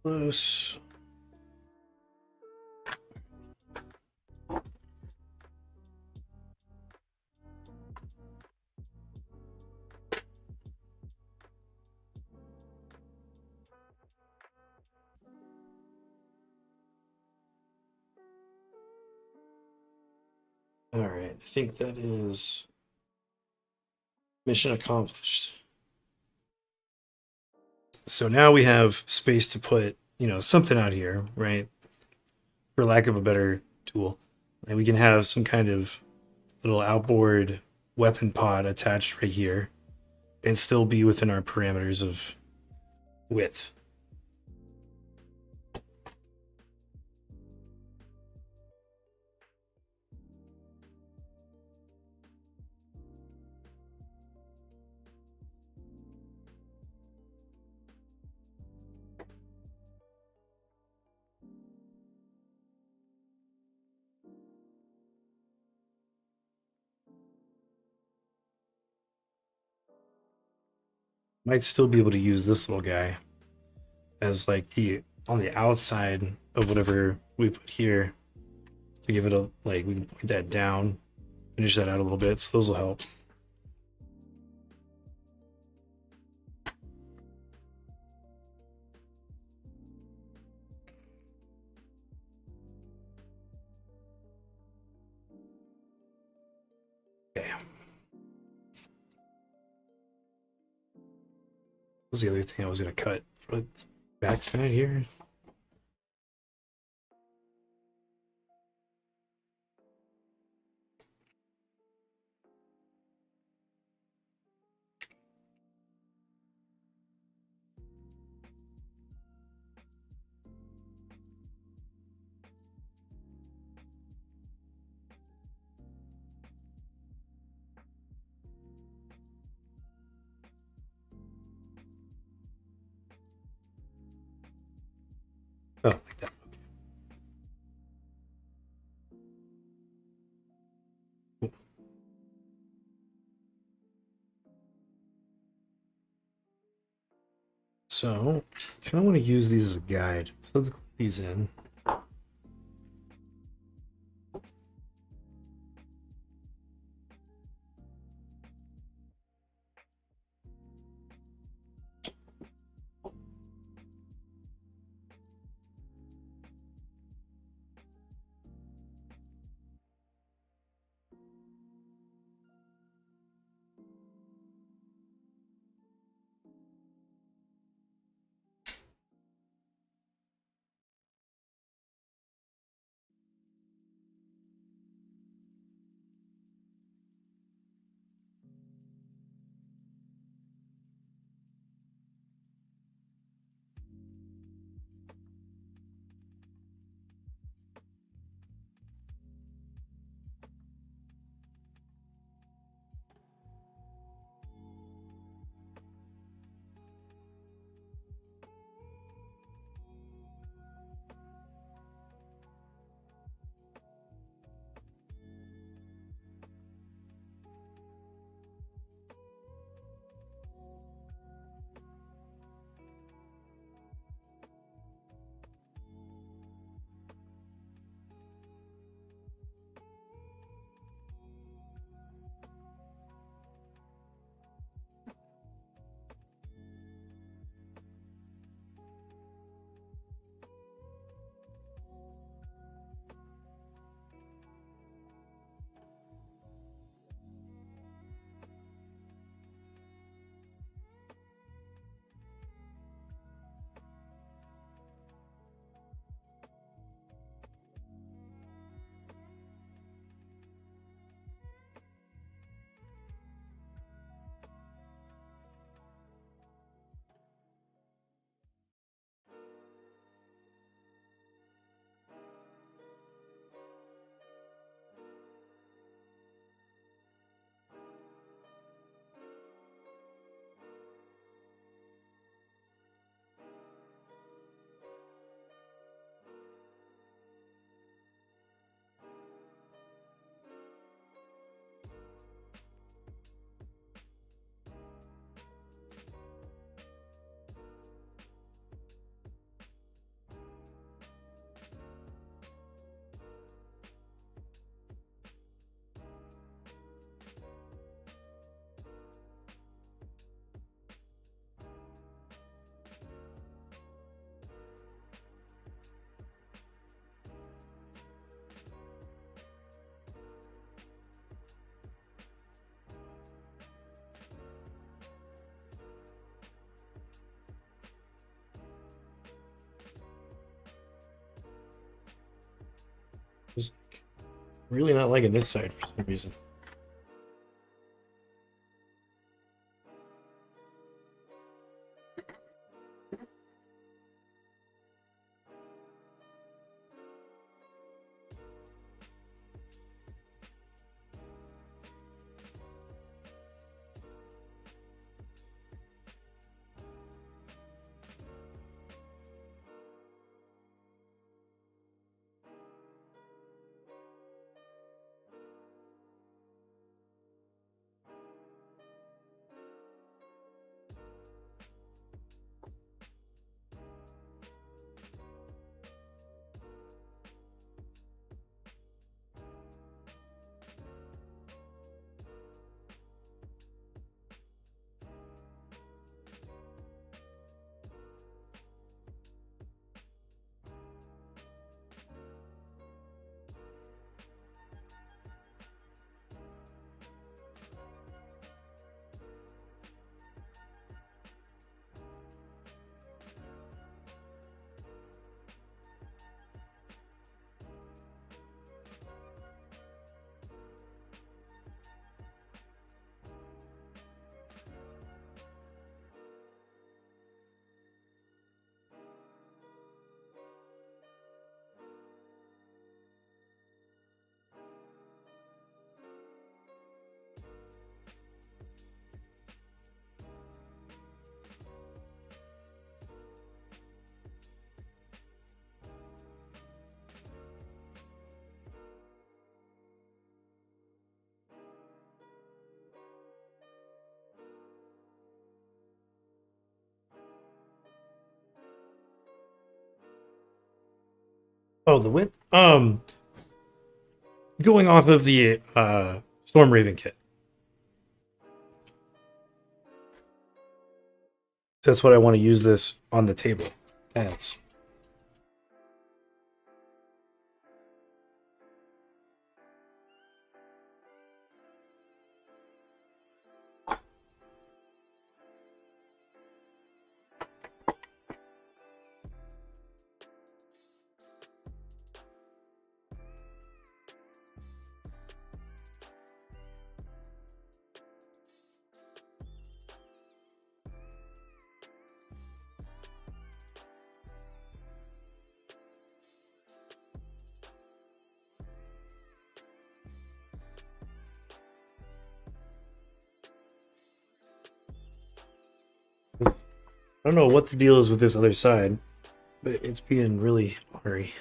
Close. All right, I think that is mission accomplished. So now we have space to put, something out here, right? for lack of a better tool. And we can have some kind of little outboard weapon pod attached right here and still be within our parameters of width. Might still be able to use this little guy as like the on the outside of whatever we put here to give it a like we can point that down, finish that out a little bit. So those will help. Okay. What was the other thing I was gonna cut for the backside here? Oh, like that. Okay. Cool. So, kind of want to use these as a guide. So let's put these in. Just really not liking this side for some reason. Oh, the width? Going off of the Storm Raven kit. That's what I want to use this on the table as. I don't know what the deal is with this other side, but it's being really ornery.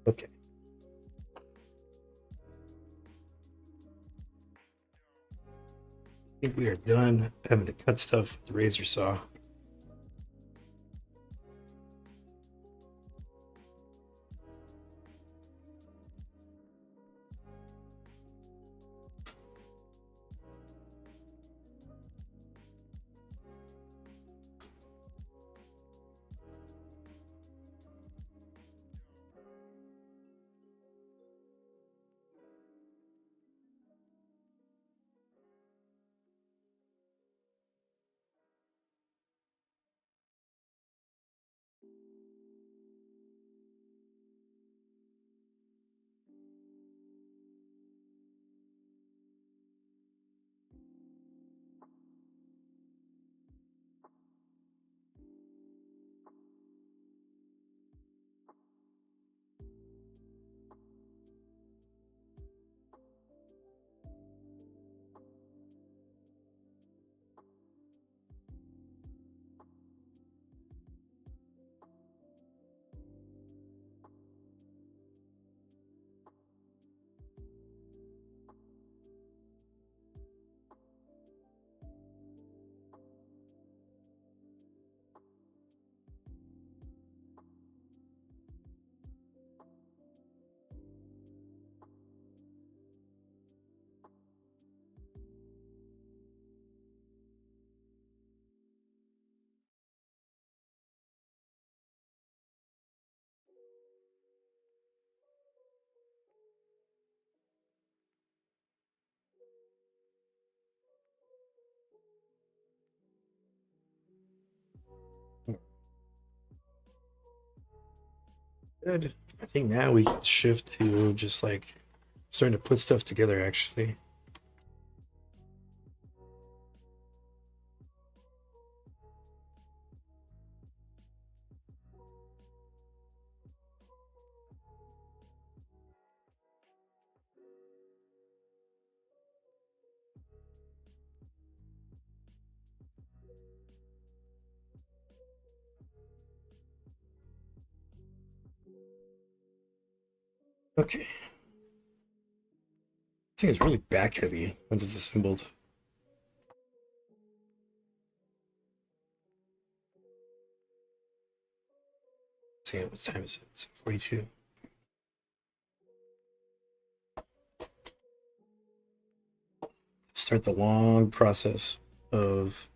Okay. think we are done having to cut stuff with the razor saw. Good. I think now we can shift to just like starting to put stuff together actually. Okay. This thing is really back heavy once it's assembled. See what time is it? It's 42. Start the long process of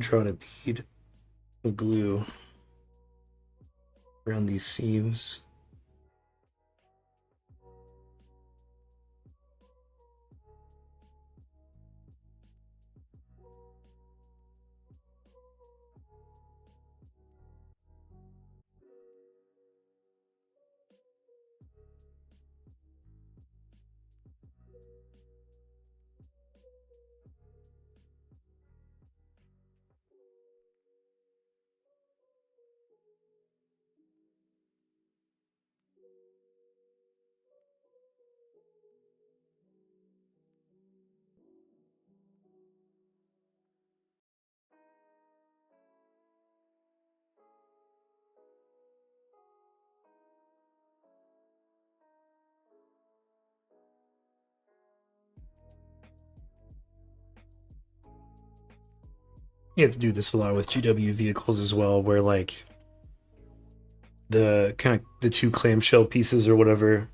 drawing a bead of glue around these seams. You have to do this a lot with GW vehicles as well, where like the kind of the two clamshell pieces or whatever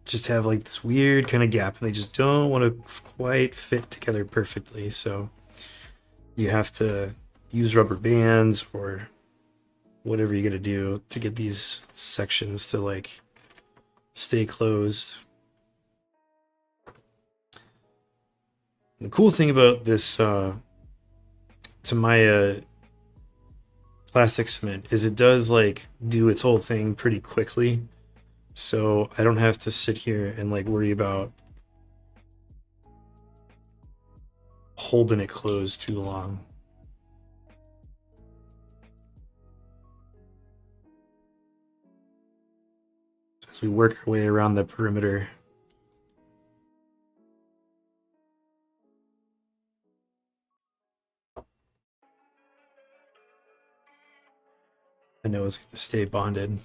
just have like this weird kind of gap and they just don't want to quite fit together perfectly. So you have to use rubber bands or whatever you got to do to get these sections to like stay closed. The cool thing about this Tamiya plastic cement is it does like do its whole thing pretty quickly. So I don't have to sit here and like worry about holding it closed too long. As we work our way around the perimeter. I know it's going to stay bonded.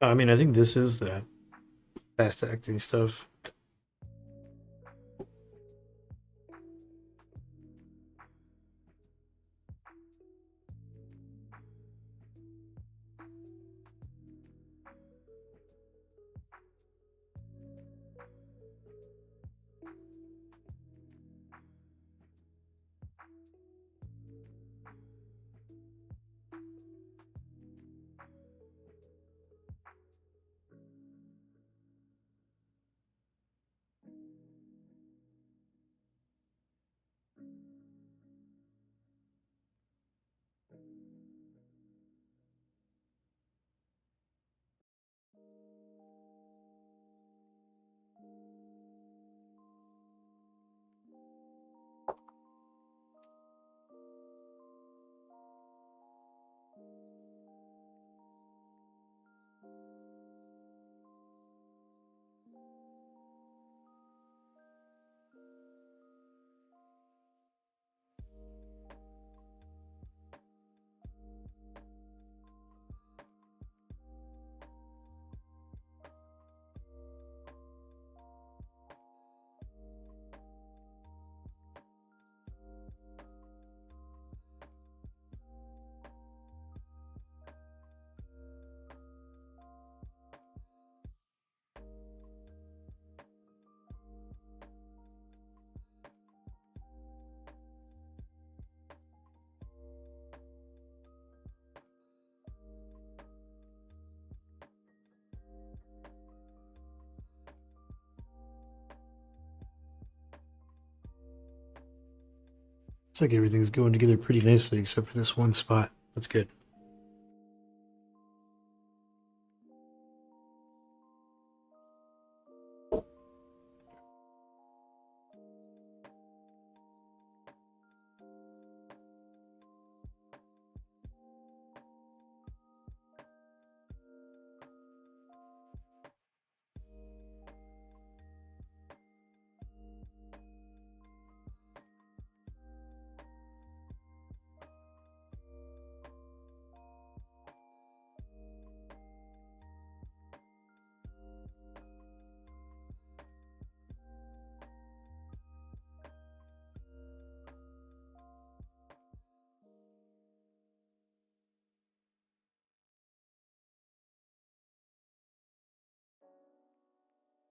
I mean, I think this is the fast acting stuff. It's like everything's going together pretty nicely except for this one spot. That's good.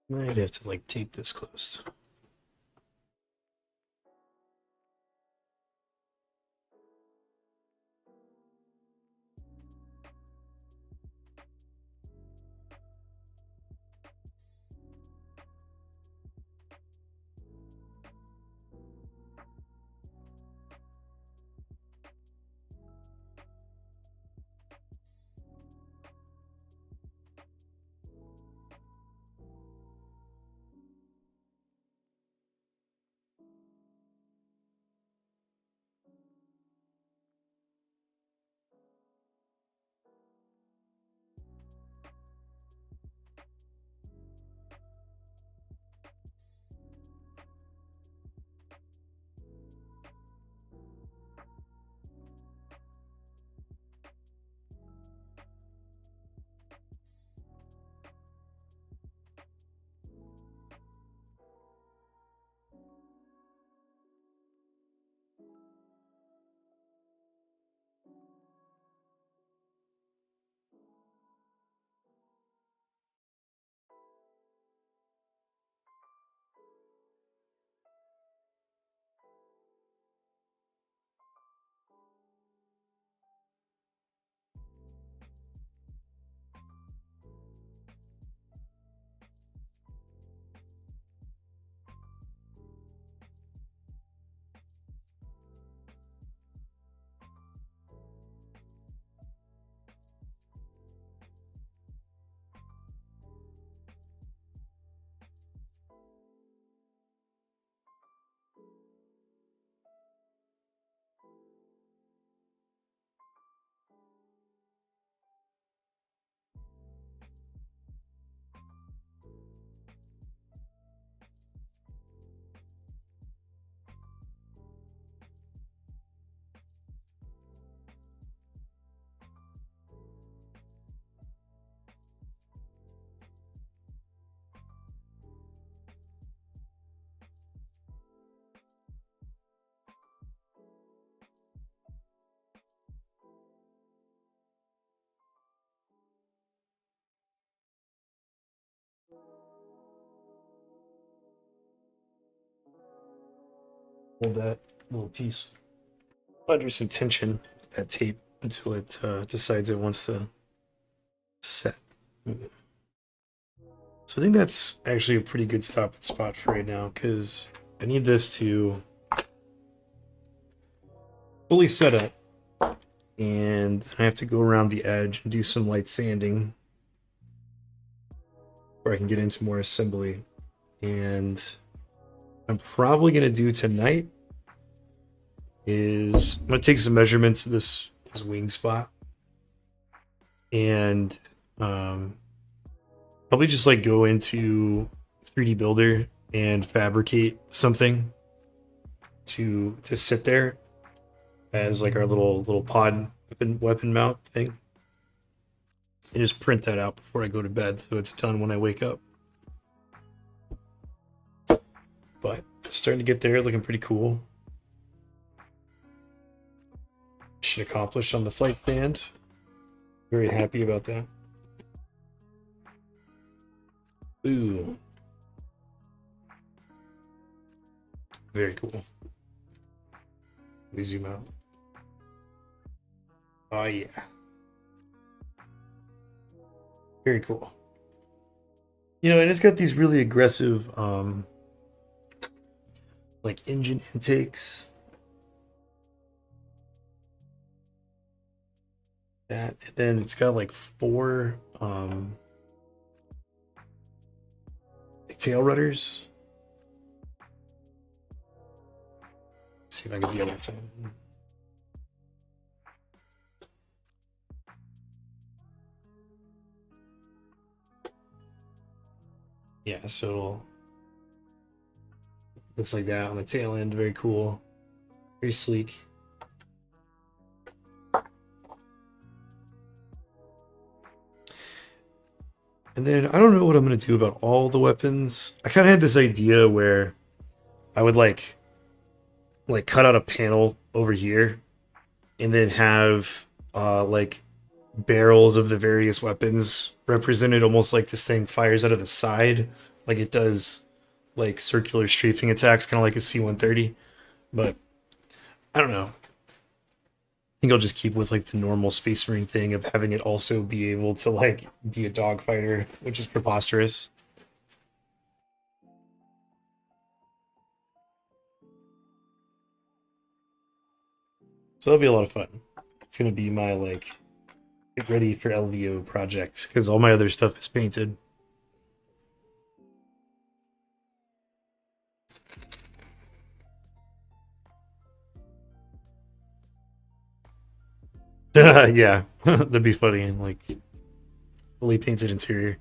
Might have to like tape this closed. hold that little piece under some tension, that tape, until it decides it wants to set. So I think that's actually a pretty good stopping spot for right now, because I need this to fully set up, and then I have to go around the edge and do some light sanding where I can get into more assembly. And I'm probably going to do tonight is I'm going to take some measurements of this wing spot, and probably just like go into 3D Builder and fabricate something to sit there as like our little pod weapon mount thing, and just print that out before I go to bed so it's done when I wake up. But starting to get there, looking pretty cool. Mission accomplished on the flight stand. Very happy about that. Ooh. Very cool. We zoom out. Oh yeah. Very cool. You know, and it's got these really aggressive like engine intakes. That, and then it's got like 4 like tail rudders. See if I get the other side. Yeah, so looks like that on the tail end. Very cool. Very sleek. And then I don't know what I'm going to do about all the weapons. I kind of had this idea where I would like cut out a panel over here and then have like barrels of the various weapons represented, almost like this thing fires out of the side, like it does like circular strafing attacks, kind of like a C-130. But I don't know. I think I'll just keep with like the normal Space Marine thing of having it also be able to like be a dogfighter, which is preposterous. So that'll be a lot of fun. It's gonna be my like get ready for LVO project, because all my other stuff is painted. Yeah, that'd be funny. Like fully painted interior.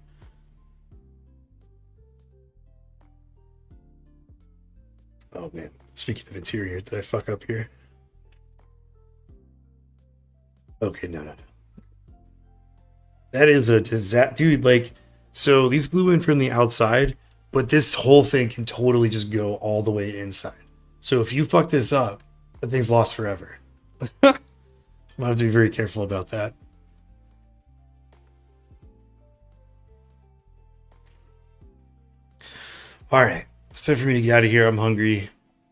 Oh man, speaking of interior, did I fuck up here? Okay, no. That is a disaster, dude. Like, so these glue in from the outside, but this whole thing can totally just go all the way inside. So if you fuck this up, the thing's lost forever. I'm gonna have to be very careful about that. All right, it's time for me to get out of here. I'm hungry.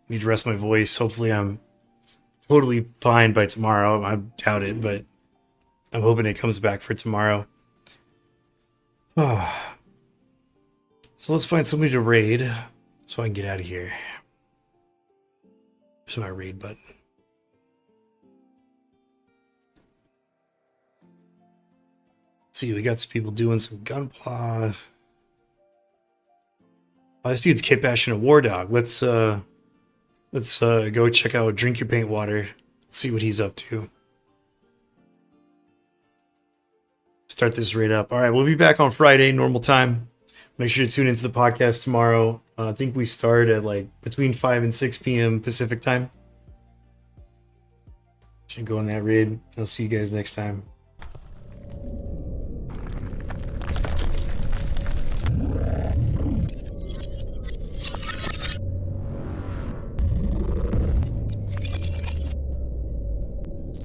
Need to rest my voice. Hopefully, I'm totally fine by tomorrow. I doubt it, but I'm hoping it comes back for tomorrow. Oh. So let's find somebody to raid so I can get out of here. There's my raid button. Let's see, we got some people doing some gunpla. I see it's Kit Bash and a War Dog. Let's go check out Drink Your Paint Water. See what he's up to. Start this raid up. All right, we'll be back on Friday, normal time. Make sure to tune into the podcast tomorrow. I think we start at like between 5 and 6 p.m. Pacific time. Should go on that raid. I'll see you guys next time.